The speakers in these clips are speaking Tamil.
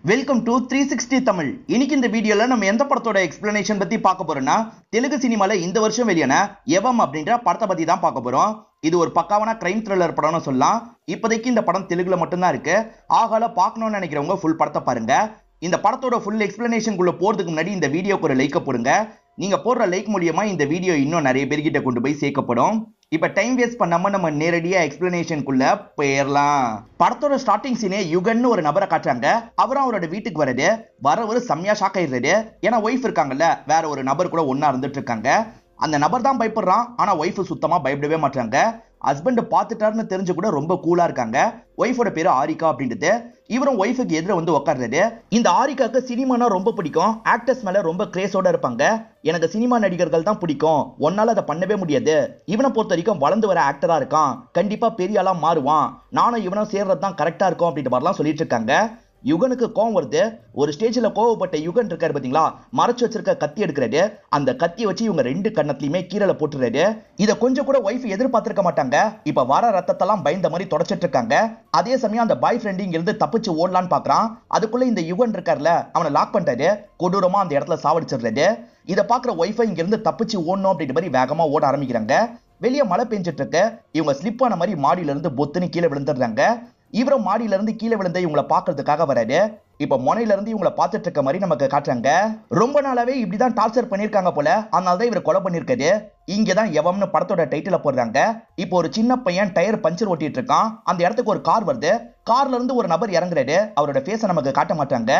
Welcome to 360 Tamil. இன்னைக்கு இந்த வீடியோல நம்ம எந்த படத்தோட எக்ஸ்பிளனேஷன் பத்தி பார்க்க போறோம்னா, தெலுங்கு சினிமால இந்த வருஷம் வெளியான எவம் அப்படின்ற படத்தை பத்தி தான் பார்க்க போறோம். இது ஒரு பக்காவான கிரைம் த்ரில்லர் படம்னு சொல்லலாம். இப்போதைக்கு இந்த படம் தெலுங்குல மட்டும்தான் இருக்கு. ஆகால பார்க்கணும்னு நினைக்கிறவங்க ஃபுல் படத்தை பாருங்க. இந்த படத்தோட ஃபுல் எக்ஸ்பிளனேஷனுக்குள்ள போறதுக்கு முன்னாடி இந்த வீடியோக்கு ஒரு லைக் போடுங்க. நீங்க போடுற லைக் மூலியமா இந்த வீடியோ இன்னும் நிறைய பேர்கிட்ட கொண்டு போய் சேர்க்கப்படும். இப்ப டைம் வேஸ்ட் பண்ணாம நம்ம நேரடியா எக்ஸ்பிளனேஷனுக்குள்ள போயிடலாம். படத்தோட ஸ்டார்டிங் சீனே யுகன்னு ஒரு நபரை காட்டுறாங்க. அவரும் அவரோட வீட்டுக்கு வரவர் செம்மையா ஷாக் ஆயிடுறாரு. ஏன்னா ஒய்ஃப் இருக்காங்கல்ல, வேற ஒரு நபர் கூட ஒன்னா இருந்துட்டு இருக்காங்க. அந்த நபர் தான் பயப்படுறான், ஆனா ஒய்ஃப் சுத்தமா பயப்படவே மாட்டாங்க. ஹஸ்பண்ட் பார்த்துட்டாருன்னு தெரிஞ்சு கூட ரொம்ப கூலா இருக்காங்க. ஒய்ஃபோட பேரு ஆரிகா அப்படின்றது. இவரும் ஒய்ஃபுக்கு எதிர வந்து உட்கார்றாரு. இந்த ஆரிகாக்கு சினிமானா ரொம்ப பிடிக்கும். ஆக்டர்ஸ் மேல ரொம்ப கிரேஸோட இருப்பாங்க. எனக்கு சினிமா நடிகர்கள் தான் பிடிக்கும், ஒன்னால அதை பண்ணவே முடியாது. இவனை பொறுத்த வரைக்கும் வளர்ந்து வர ஆக்டரா இருக்கான், கண்டிப்பா பெரிய ஆளா மாறுவான், நானும் இவனும் சேர்றது தான் கரெக்டா இருக்கும் அப்படின்ற மாதிரிலாம் சொல்லிட்டு இருக்காங்க. யுகனுக்கு கோவம் வருது. ஒரு ஸ்டேஜ்ல கோவப்பட்ட யுகன் இருக்காரு பாத்தீங்களா, மறைச்சு வச்சிருக்க கத்தி எடுக்கிறாரு. அந்த கத்தியை வச்சு இவங்க ரெண்டு கண்ணத்திலயுமே கீழே போட்டுறாரு. இத கொஞ்சம் கூட ஒய்ஃப் எதிர்பார்த்திருக்க மாட்டாங்க. இப்ப வர ரத்தத்தெல்லாம் பயந்த மாதிரி தொடச்சிட்டு இருக்காங்க. அதே சமயம் அந்த பாய் ஃப்ரெண்ட் இங்க இருந்து தப்பிச்சு ஓடலான்னு பாக்குறான். அதுக்குள்ள இந்த யுகன் இருக்காருல, அவனை லாக் பண்ணிட்டாரு. கொடூரமா அந்த இடத்துல சாவடிச்சிடுறாரு. இதை பாக்குற ஒய்ஃபை இங்க இருந்து தப்பிச்சு ஓடணும் அப்படின்ற மாதிரி வேகமா ஓட ஆரம்பிக்கிறாங்க. வெளியே மழை பெஞ்சிட்டு இருக்கு. இவங்க ஸ்லிப் ஆன மாதிரி மாடியில இருந்து பொத்துன்னு கீழே விழுந்துடுறாங்க. இவரும் மாடியில இருந்து கீழே விழுந்த இவங்களை பாக்குறதுக்காக வராரு. இப்ப முனையில இருந்து இவங்களை பார்த்துட்டு இருக்க மாதிரி நமக்கு காட்டுறாங்க. ரொம்ப நாளாவே இப்படிதான் டார்ச்சர் பண்ணிருக்காங்க போல, அதனாலதான் இவர் கொலை பண்ணிருக்காரு. இங்கதான் எவம்னு படத்தோட டைட்டில போடுறாங்க. இப்போ ஒரு சின்ன பையன் டயர் பஞ்சர் ஓட்டிட்டு இருக்கான். அந்த இடத்துக்கு ஒரு கார் வருது. கார்ல இருந்து ஒரு நபர் இறங்குறாரு. அவரோட பேச நமக்கு காட்ட மாட்டாங்க.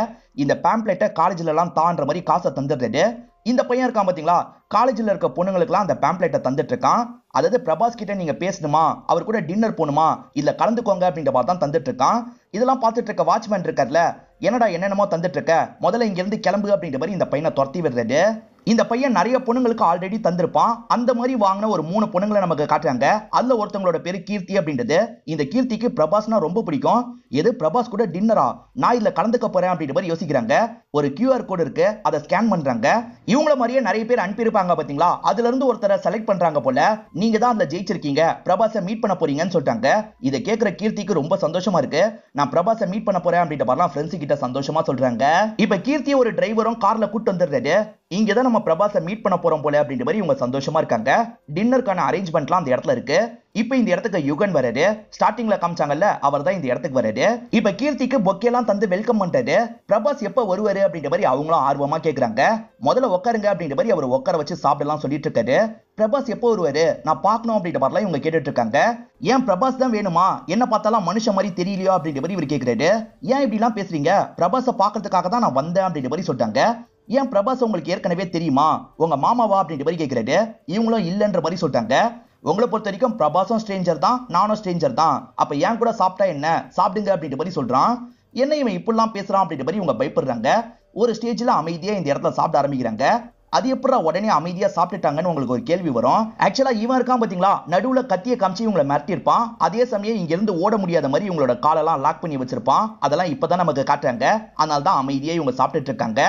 இந்த பேம்ப்ளெட்டை காலேஜ்ல எல்லாம் தான்ற மாதிரி காசை தந்துடுறாரு. இந்த பையன் இருக்கான் பாத்தீங்களா, காலேஜ்ல இருக்க பொண்ணுங்களுக்குலாம் அந்த பேம்ப்ளெட்டை தந்துட்டு இருக்கான். அதாவது பிரபாஸ் கிட்ட நீங்க பேசணுமா, அவர் கூட டின்னர் போகணுமா, இல்ல கலந்துக்கோங்க அப்படின்ற மாதிரி தான் தந்துட்டு இருக்கான். இதெல்லாம் பார்த்துட்டு இருக்க வாட்ச்மேன் இருக்கார்ல, என்னடா என்னென்னமோ தந்துட்டு இருக்க, முதல்ல இங்க இருந்து கிளம்பு அப்படின்ற மாதிரி இந்த பையனை துரத்தி விடுறாரு. இந்த பையன் நிறைய பொண்ணுங்களுக்கு ஆல்ரெடி தந்திருப்பான். அந்த மாதிரி வாங்கின ஒரு 3 பொண்ணுங்களை நமக்கு காட்டுறாங்க. அதுல ஒருத்தவங்களோட பேரு கீர்த்தி அப்படின்றது. இந்த கீர்த்திக்கு பிரபாஸ்னா ரொம்ப பிடிக்கும். எது பிரபாஸ் கூட டின்னரா, நான் இதுல கலந்துக்க போறேன் அப்படின்ற மாதிரி யோசிக்கிறாங்க. ஒரு QR கோட் இருக்கு, அதை ஸ்கேன் பண்றாங்க. இவங்கள மாதிரியே நிறைய பேர் அனுப்பியிருப்பாங்க பாத்தீங்களா, அதுல இருந்து ஒருத்தரை செலக்ட் பண்றாங்க போல. நீங்க தான் அதுல ஜெயிச்சிருக்கீங்க, பிரபாஸை மீட் பண்ண போறீங்கன்னு சொல்லிட்டாங்க. இதை கேட்கிற கீர்த்திக்கு ரொம்ப சந்தோஷமா இருக்கு. நான் பிரபாஸை மீட் பண்ண போறேன் அப்படின்ற மாதிரிலாம் ஃப்ரெண்ட்ஸ் கிட்ட சந்தோஷமா சொல்றாங்க. இப்ப கீர்த்தி ஒரு டிரைவரும் கார்ல கூட்டு வந்துடுறாரு. இங்கதான் நம்ம பிரபாஸை மீட் பண்ண போறோம் போல அப்படின்ற மாதிரி இவங்க சந்தோஷமா இருக்காங்க. டின்னருக்கான அரேஞ்ச்மெண்ட்லாம் அந்த இடத்துல இருக்கு. இப்ப இந்த இடத்துக்கு யுகன் வராரு. ஸ்டார்டிங்ல காமிச்சாங்கல்ல, அவர் தான் இந்த இடத்துக்கு வராரு. இப்ப கீர்த்திக்கு பொக்கேலாம் தந்து வெல்கம் பண்ணிட்டாரு. பிரபாஸ் எப்ப வருவாரு அப்படின்ற மாதிரி அவங்களும் ஆர்வமா கேக்குறாங்க. முதல்ல உட்காருங்க அப்படின்ற மாதிரி அவர் உட்கார வச்சு சாப்பிடலாம் சொல்லிட்டு இருக்காரு. பிரபாஸ் எப்போ வருவாரு, நான் பார்க்கணும் அப்படின்ற மாதிரிலாம் இவங்க கேட்டுட்டு இருக்காங்க. ஏன் பிரபாஸ் தான் வேணுமா, என்ன பார்த்தாலும் மனுஷன் மாதிரி தெரியலையோ அப்படின்ற மாதிரி இவர் கேக்குறாரு. ஏன் இப்படி எல்லாம் பேசுறீங்க, பிரபாஸை பார்க்கறதுக்காக தான் நான் வந்தேன் அப்படின்ற மாதிரி சொல்லிட்டாங்க. ஏன் பிரபாஸ் உங்களுக்கு ஏற்கனவே தெரியுமா, உங்க மாமாவா அப்படின்ற மாதிரி கேட்கிறாரு. இவங்களும் இல்லைன்ற மாதிரி சொல்லிட்டாங்க. உங்களை பொறுத்த வரைக்கும் பிரபாஸும் ஸ்ட்ரேஞ்சர் தான், நானும் ஸ்ட்ரேஞ்சர் தான், அப்ப ஏன் கூட சாப்பிட்டா என்ன, சாப்பிடுங்க அப்படின்ற மாதிரி சொல்றான். என்ன இவன் இப்படிலாம் பேசுறான் அப்படின்ற மாதிரி இவங்க பயப்படுறாங்க. ஒரு ஸ்டேஜ்ல அமைதியா இந்த இடத்துல சாப்பிட ஆரம்பிக்கிறாங்க. அது எப்படா உடனே அமைதியா சாப்பிட்டுட்டாங்கன்னு உங்களுக்கு ஒரு கேள்வி வரும். ஆக்சுவலா இவன் இருக்கான் பாத்தீங்களா, நடுவுல கத்திய காமிச்சு இவங்களை மிரட்டி இருப்பான். அதே சமயம் இங்க இருந்து ஓட முடியாத மாதிரி இவங்களோட காலெல்லாம் லாக் பண்ணி வச்சிருப்பான். அதெல்லாம் இப்பதான் நமக்கு காட்டுறாங்க. அதனால தான் அமைதியா இவங்க சாப்பிட்டுட்டு இருக்காங்க.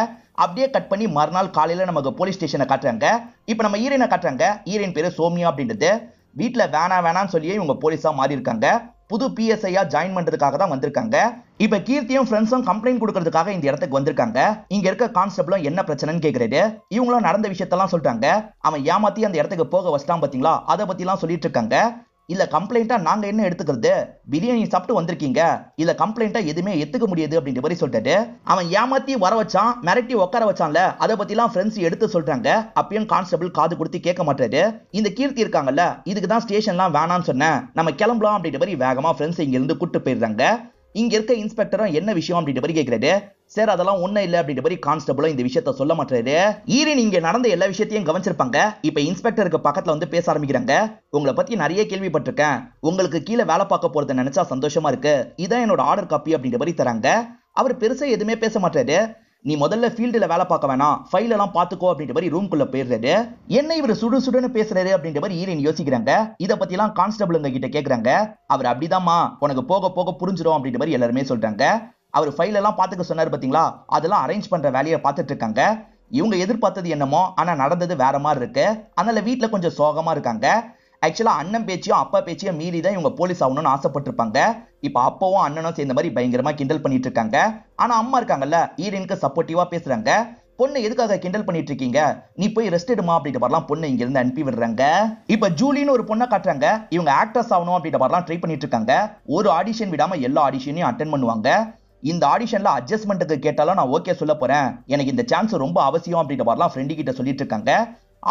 அப்படியே கட் பண்ணி மறுநாள் காலையில நமக்கு போலீஸ் ஸ்டேஷனை காட்டுறாங்க. இப்ப நம்ம ஹீரோயினை காட்டுறாங்க. ஹீரோயின் பேரு சோமியா அப்படின்றது. வீட்டுல வேணான்னு சொல்லியே இவங்க போலீஸா மாறி இருக்காங்க. புது PSI ஜாயின் பண்றதுக்காக தான் வந்திருக்காங்க. இப்ப கீர்த்தியும் ஃப்ரெண்ட்ஸும் கம்ப்ளைண்ட் கொடுக்கறதுக்காக இந்த இடத்துக்கு வந்திருக்காங்க. இங்க இருக்க கான்ஸ்டபிளும் என்ன பிரச்சனைன்னு கேக்குறாரு. இவங்களும் நடந்த விஷயத்தெல்லாம் சொல்லிட்டாங்க. அவன் ஏமாத்தி அந்த இடத்துக்கு போக வச்சிட்டான் பாத்தீங்களா, அதை பத்தி எல்லாம் சொல்லிட்டு இருக்காங்க. இல்ல கம்ப்ளைண்டா நாங்க என்ன எடுத்துக்கிறது, பிரியாணி சாப்பிட்டு வந்திருக்கீங்க, இல்ல கம்ப்ளைண்டா எதுவுமே எடுத்துக்க முடியாது அப்படின்ற மாதிரி சொல்லிட்டாரு. அவன் ஏமாத்தி வர வச்சான், மிரட்டி உட்கார வச்சான்ல, அதை பத்தி எல்லாம் ஃப்ரெண்ட்ஸ் எடுத்து சொல்றாங்க. அப்பயும் கான்ஸ்டபிள் காது கொடுத்து கேட்க மாட்டாரு. இந்த கீர்த்தி இருக்காங்கல்ல, இதுக்கு தான் ஸ்டேஷன்லாம் வேணான்னு சொன்னேன், நம்ம கிளம்பலாம் அப்படின்ற மாதிரி வேகமா ஃப்ரெண்ட்ஸ் இங்க இருந்து கூட்டு போயிடுறாங்க. இங்க இருக்க இன்ஸ்பெக்டரும் என்ன விஷயம் அப்படின்ற மாதிரி கேட்கிறாரு. சார் அதெல்லாம் ஒண்ணும் இல்ல அப்படின்ற மாதிரி கான்ஸ்டபிளும் இந்த விஷயத்த சொல்ல மாட்டாரு. ஈரின் இங்க நடந்த எல்லா விஷயத்தையும் கவனிச்சிருப்பாங்க. இப்ப இன்ஸ்பெக்டருக்கு பக்கத்துல வந்து பேச ஆரம்பிக்கிறாங்க. உங்களை பத்தி நிறைய கேள்விப்பட்டிருக்கேன், உங்களுக்கு கீழே வேலை பார்க்க போறதை நினைச்சா சந்தோஷமா இருக்கு, இதான் என்னோட ஆர்டர் காப்பி அப்படின்ற மாதிரி தராங்க. அவர் பெருசா எதுவுமே பேச மாட்டாரு. நீ முதல்ல ஃபீல்டுல வேலை பார்க்க வேணாம், ஃபைல் எல்லாம் பாத்துக்கோ அப்படின்ற மாதிரி ரூம்குள்ள போயிடுறாரு. என்ன இவர் சுடுன்னு பேசுறாரு அப்படின்ற மாதிரி ஈரின் யோசிக்கிறாங்க. இதை பத்தி எல்லாம் கான்ஸ்டபிள் கிட்ட கேக்குறாங்க. அவர் அப்படிதாம்மா, உனக்கு போக போக புரிஞ்சிடும் அப்படின்ற மாதிரி எல்லாருமே சொல்றாங்க. அவர் ஃபைல் எல்லாம் பாத்துக்க சொன்னாரு பாத்தீங்களா, அதெல்லாம் அரேஞ்ச் பண்ற வேலையை பார்த்துட்டு இருக்காங்க. இவங்க எதிர்பார்த்தது என்னமோ, ஆனா நடந்தது வேற மாதிரி இருக்கு. அதனால வீட்டுல கொஞ்சம் சோகமா இருக்காங்க. ஆக்சுவலா அண்ணன் பேச்சையும் அப்பா பேச்சையும் மீறி தான் இவங்க போலீஸ் ஆகணும்னு ஆசைப்பட்டிருப்பாங்க. இப்ப அப்பாவும் அண்ணனும் சேர்ந்த மாதிரி பயங்கரமா கிண்டல் பண்ணிட்டு இருக்காங்க. ஆனா அம்மா இருக்காங்கல்ல, ஹீரோயினுக்கு சப்போர்ட்டிவா பேசுறாங்க. பொண்ணு எதுக்காக கிண்டல் பண்ணிட்டு இருக்கீங்க, நீ போய் ரெஸ்ட் எடுமா அப்படின்ற மாதிரிலாம் பொண்ணு இங்க இருந்து அனுப்பி விடுறாங்க. இப்ப ஜூலின்னு ஒரு பொண்ணை காட்டுறாங்க. இவங்க ஆக்டர்ஸ் ஆகணும் அப்படின்ற மாதிரிலாம் ட்ரை பண்ணிட்டு இருக்காங்க. ஒரு ஆடிஷன் விடாம எல்லா ஆடிஷனையும் அட்டென்ட் பண்ணுவாங்க. இந்த ஆடிஷன்ல அட்ஜஸ்ட்மெண்ட்டுக்கு கேட்டாலும் நான் ஓகே சொல்ல போறேன், எனக்கு இந்த சான்ஸ் ரொம்ப அவசியம் அப்படின்ற மாதிரிலாம் ஃப்ரெண்டு கிட்ட சொல்லிட்டு இருக்காங்க.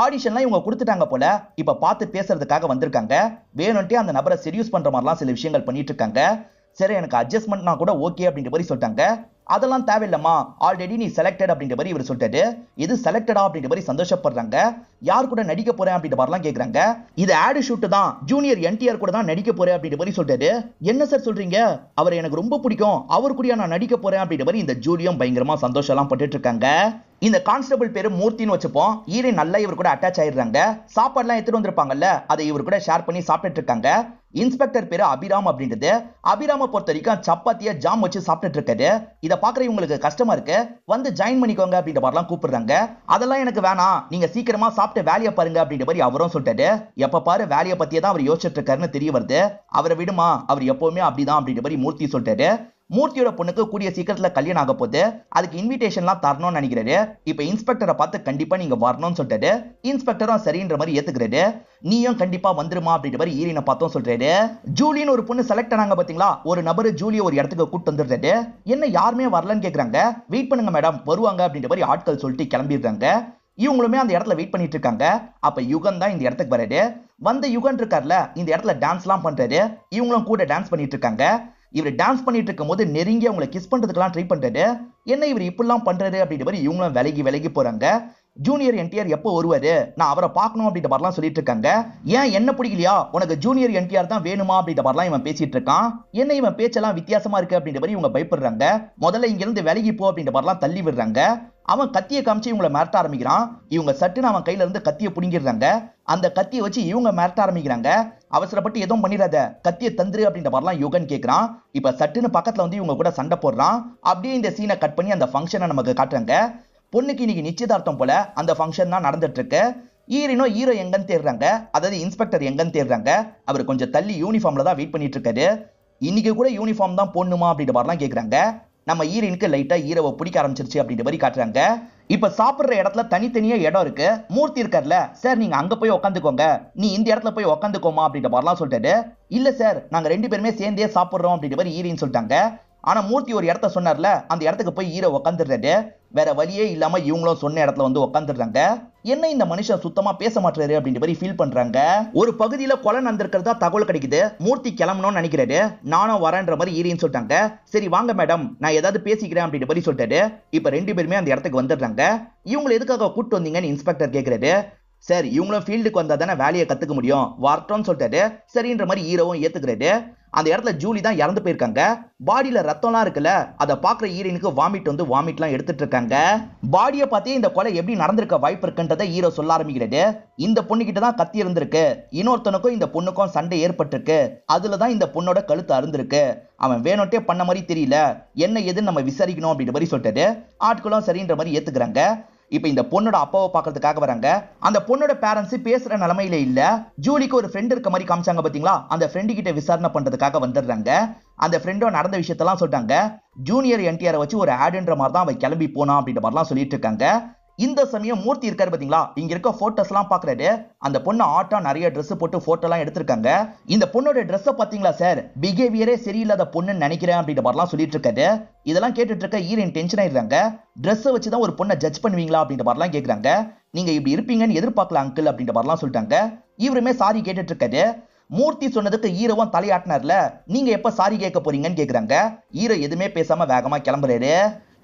ஆடிஷன்லாம் இவங்க கொடுத்துட்டாங்க போல. இப்ப பார்த்து பேசுறதுக்காக வந்திருக்காங்க. வேணும்ட்டே அந்த நபரை செடியூஸ் பண்ற மாதிரிலாம் சில விஷயங்கள் பண்ணிட்டு இருக்காங்க. சரி, எனக்கு அட்ஜஸ்ட்மெண்ட்னா கூட ஓகே அப்படின்ற மாதிரி சொல்லிட்டாங்க. அதெல்லாம் தேவையில்லம்மா, ஆல்ரெடி நீ செலக்டட் அப்படின்ற மாதிரி இவர் சொல்லிட்டாரு. இது செலக்டடா அப்படின்ற மாதிரி சந்தோஷப்படுறாங்க. யார் கூட நடிக்க போறேன் அப்படின்ற மாதிரிலாம் கேக்குறாங்க. இது ஆடு ஷூட் தான், ஜூனியர் என்டிஆர் கூட தான் நடிக்க போறேன் அப்படின்ற மாதிரி சொல்லிட்டாரு. என்ன சார் சொல்றீங்க, அவர் எனக்கு ரொம்ப பிடிக்கும், அவர் கூட நான் நடிக்க போறேன் அப்படின்ற மாதிரி இந்த ஜூலியும் பயங்கரமா சந்தோஷம் எல்லாம் பட்டுட்டு இருக்காங்க. இந்த கான்ஸ்டபிள் பேரு மூர்த்தின்னு வச்சுப்போம். ஹீரோயின் நல்லா இவர் கூட அட்டாச் ஆயிடுறாங்க. சாப்பாடுலாம் எடுத்துட்டு வந்திருப்பாங்கல்ல, அதை இவர் கூட ஷேர் பண்ணி சாப்பிட்டுட்டு இருக்காங்க. இன்ஸ்பெக்டர் பேரு அபிராம் அப்படின்றது. அபிராம பொறுத்த வரைக்கும் சப்பாத்திய ஜாம் வச்சு சாப்பிட்டுட்டு இருக்காரு. இத பாக்குற இவங்களுக்கு கஷ்டமா இருக்கு. வந்து ஜாயின் பண்ணிக்கோங்க அப்படின்ற மாதிரிலாம் கூப்பிடுறாங்க. அதெல்லாம் எனக்கு வேணாம், நீங்க சீக்கிரமா சாப்பிட்டு வேலையை பாருங்க அப்படின்ற மாதிரி அவரும் சொல்லிட்டாரு. எப்ப பாரு வேலையை பத்தியே தான் அவர் யோசிச்சுட்டு இருக்காருன்னு தெரிய வருது. அவரை விடுமா, அவர் எப்பவுமே அப்படிதான் அப்படின்ற மாதிரி மூர்த்தி சொல்லிட்டாரு. மூர்த்தியோட பொண்ணுக்கு கூடிய சீக்கிரத்துல கல்யாணம் ஆக போகுது. அதுக்கு இன்விடேஷன்லாம் தரணும்னு நினைக்கிறாரு. இப்ப இன்ஸ்பெக்டரை பார்த்து கண்டிப்பா நீங்க வரணும்னு சொல்லிட்டாரு. இன்ஸ்பெக்டரும் சரின்ற மாதிரி ஏத்துக்கிறாரு. நீயும் கண்டிப்பா வந்துருமா அப்படின்ற மாதிரி ஹீரோயினை பார்த்தோம் சொல்றாரு. ஜூலின்னு ஒரு பொண்ணு செலக்ட் ஆனாங்க பாத்தீங்களா, ஒரு நபர் ஜூலியை ஒரு இடத்துக்கு கூட்டு வந்துடுறாரு. என்ன யாருமே வரலன்னு கேக்குறாங்க. வெயிட் பண்ணுங்க மேடம், வருவாங்க அப்படின்ற மாதிரி ஆட்கள் சொல்லிட்டு கிளம்பிடுறாங்க. இவங்களுமே அந்த இடத்துல வெயிட் பண்ணிட்டு இருக்காங்க. அப்ப யுகன் தான் இந்த இடத்துக்கு வராரு. வந்த யுகன் இருக்கார்ல, இந்த இடத்துல டான்ஸ் எல்லாம் பண்றாரு. இவங்களும் கூட டான்ஸ் பண்ணிட்டு இருக்காங்க. இவர் டான்ஸ் பண்ணிட்டு இருக்கும் போது நெருங்கி அவங்களை கிஸ் பண்றதுக்கெல்லாம் ட்ரை பண்றாரு. என்ன இவர் இப்படிலாம் பண்றாரு அப்படின்ற மாதிரி இவங்களும் விலகி போறாங்க. ஜூனியர் என்டிஆர் எப்போ வருவாரு, நான் அவரை பார்க்கணும் அப்படின்ற மாதிரிலாம் சொல்லிட்டு இருக்காங்க. ஏன் என்ன பிடிக்கலையா, உனக்கு ஜூனியர் என்டிஆர் தான் வேணுமா அப்படின்ற மாதிரிலாம் இவன் பேசிட்டு இருக்கான். என்ன இவன் பேச்செல்லாம் வித்தியாசமா இருக்கு அப்படின்ற மாதிரி இவங்க பயப்படுறாங்க. முதல்ல இங்க இருந்து விலகி போ அப்படின்ற மாதிரிலாம் தள்ளி விடுறாங்க. அவன் கத்தியை காமிச்சு இவங்களை மிரட்ட ஆரம்பிக்கிறான். இவங்க சட்டுன்னு அவன் கையில இருந்து கத்தியை புடிங்கிடுறாங்க. அந்த கத்தியை வச்சு இவங்க மிரட்ட ஆரம்பிக்கிறாங்க. அவசரப்பட்டு எதுவும் பண்ணிடாத, கத்தியை தந்துரு அப்படின்ற மாதிரிலாம் யுகன் கேட்கிறான். இப்ப சட்டுன்னு பக்கத்துல வந்து இவங்க கூட சண்டை போடுறான். அப்படியே இந்த சீனை கட் பண்ணி அந்த ஃபங்க்ஷனை நமக்கு காட்டுறாங்க. பொண்ணுக்கு இன்னைக்கு நிச்சயதார்த்தம் போல அந்த ஃபங்க்ஷன் தான் நடந்துட்டு இருக்கு. ஹீரோ எங்கன்னு தேடுறாங்க, அதாவது இன்ஸ்பெக்டர் எங்கன்னு தேடுறாங்க. அவர் கொஞ்சம் தள்ளி யூனிஃபார்ம்ல தான் வெயிட் பண்ணிட்டு இருக்காரு. இன்னைக்கு கூட யூனிஃபார்ம் தான் போடணுமா அப்படின்ற மாதிரிலாம் கேட்கறாங்க. நம்ம ஹீரோயினுக்கு லைட்டா ஹீரோவை பிடிக்க ஆரம்பிச்சிருச்சு அப்படின்ற மாதிரி காட்டுறாங்க. இப்ப சாப்பிடுற இடத்துல தனித்தனியா இடம் இருக்கு. மூர்த்தி இருக்கார்ல, சார் நீங்க அங்க போய் உட்காந்துக்கோங்க, நீ இந்த இடத்துல போய் உட்காந்துக்கோமா அப்படின்ற மாதிரிலாம் சொல்லிட்டாரு. இல்ல சார், நாங்க 2 பேருமே சேர்ந்தே சாப்பிடுறோம் அப்படின்ற மாதிரி ஹீரோயின் சொல்லிட்டாங்க. ஆனா மூர்த்தி ஒரு இடத்த சொன்னார்ல, அந்த இடத்துக்கு போய் ஹீரோ உட்காந்துடுறாரு. வேற வழியே இல்லாம இவங்களும் சொன்ன இடத்துல வந்து உட்காந்துடுறாங்க. என்ன இந்த மனுஷன் சுத்தமா பேச மாட்டாரு அப்படின்ற மாதிரி ஃபீல் பண்றாங்க. ஒரு பகுதியில கொலை நடந்திருக்கிறதா தகவல் கிடைக்குது. மூர்த்தி கிளம்பணும்னு நினைக்கிறாரு. நானும் வரேன்ற மாதிரி ஹீரோயின் சொல்லிட்டாங்க. சரி வாங்க மேடம், நான் ஏதாவது பேசிக்கிறேன் அப்படின்ற மாதிரி சொல்லிட்டாரு. இப்ப 2 பேருமே அந்த இடத்துக்கு வந்துடுறாங்க. இவங்களை எதுக்காக கூட்டு வந்தீங்கன்னு இன்ஸ்பெக்டர் கேட்கிறாரு. சார் இவங்களும் ஃபீல்டுக்கு வந்தா தானே வேலையை கத்துக்க முடியும், வரட்டும்னு சொல்லிட்டாரு. சரின்ற மாதிரி ஹீரோவும் ஏத்துக்கிறாரு. அந்த இடத்துல ஜூலி தான் இறந்து போயிருக்காங்க. பாடியில ரத்தம்லாம் இருக்குல்ல, அதை பாக்குற ஹீரோயினுக்கு வாமிட்லாம் எடுத்துட்டு இருக்காங்க. பாடியை பார்த்தே இந்த கொலை எப்படி நடந்திருக்க வாய்ப்பு இருக்குன்றதை ஹீரோ சொல்ல ஆரம்பிக்கிறாரு. இந்த பொண்ணு கிட்ட தான் கத்தி இருந்திருக்கு, இன்னொருத்தனுக்கும் இந்த பொண்ணுக்கும் சண்டை ஏற்பட்டிருக்கு, அதுலதான் இந்த பொண்ணோட கழுத்து அருந்திருக்கு, அவன் வேணும்ட்டே பண்ண மாதிரி தெரியல, என்ன எதுன்னு நம்ம விசாரிக்கணும் அப்படின்ற மாதிரி சொல்லிட்டாரு. ஆட்களும் சரின்ற மாதிரி ஏத்துக்கிறாங்க. இப்ப இந்த பொண்ணோட அப்பாவை பாக்குறதுக்காக வராங்க. அந்த பொண்ணோட பேரண்ட்ஸ் பேசுற நிலைமையில இல்ல. ஜூலிக்கு ஒரு ஃப்ரெண்ட் இருக்க மாதிரி காமிச்சாங்க பாத்தீங்களா, அந்த ஃப்ரெண்டு கிட்ட விசாரணை பண்றதுக்காக வந்துடுறாங்க. அந்த ஃப்ரெண்டோ நடந்த விஷயத்தெல்லாம் சொல்லிட்டாங்க. ஜூனியர் என்டிஆர் வச்சு ஒரு ஆடுன்ற மாதிரி தான் அவன் கிளம்பி போனா அப்படின்ற மாதிரிலாம் சொல்லிட்டு இருக்காங்க. இந்த சமயம் மூர்த்தி இருக்காரு பாத்தீங்களா, இங்க இருக்க போட்டோஸ் எல்லாம் பாக்குறாரு. அந்த பொண்ணு ஆட்டா நிறைய ட்ரெஸ் போட்டு போட்டோ எல்லாம் எடுத்திருக்காங்க. இந்த பொண்ணோட ட்ரெஸ் பாத்தீங்களா சார், பிஹேவியரே சரியில்லாத பொண்ணுன்னு நினைக்கிறேன் அப்படின்ற மாதிரிலாம் சொல்லிட்டு இருக்காரு. இதெல்லாம் கேட்டுட்டு இருக்க ஹீரோயின் டென்ஷன் ஆயிடுறாங்க. ட்ரெஸ்ஸை வச்சுதான் ஒரு பொண்ணை ஜட்ஜ் பண்ணுவீங்களா அப்படின்ற மாதிரிலாம் கேட்கறாங்க. நீங்க இப்படி இருப்பீங்கன்னு எதிர்பார்க்கல அங்கிள் அப்படின்ற மாதிரிலாம் சொல்லிட்டாங்க. இவருமே சாரி கேட்டுட்டு இருக்காரு. மூர்த்தி சொன்னதுக்கு ஹீரோவும் தலையாட்டினார்ல, நீங்க எப்ப சாரி கேட்க போறீங்கன்னு கேக்குறாங்க. ஹீரோ எதுவுமே பேசாம வேகமா கிளம்புறாரு.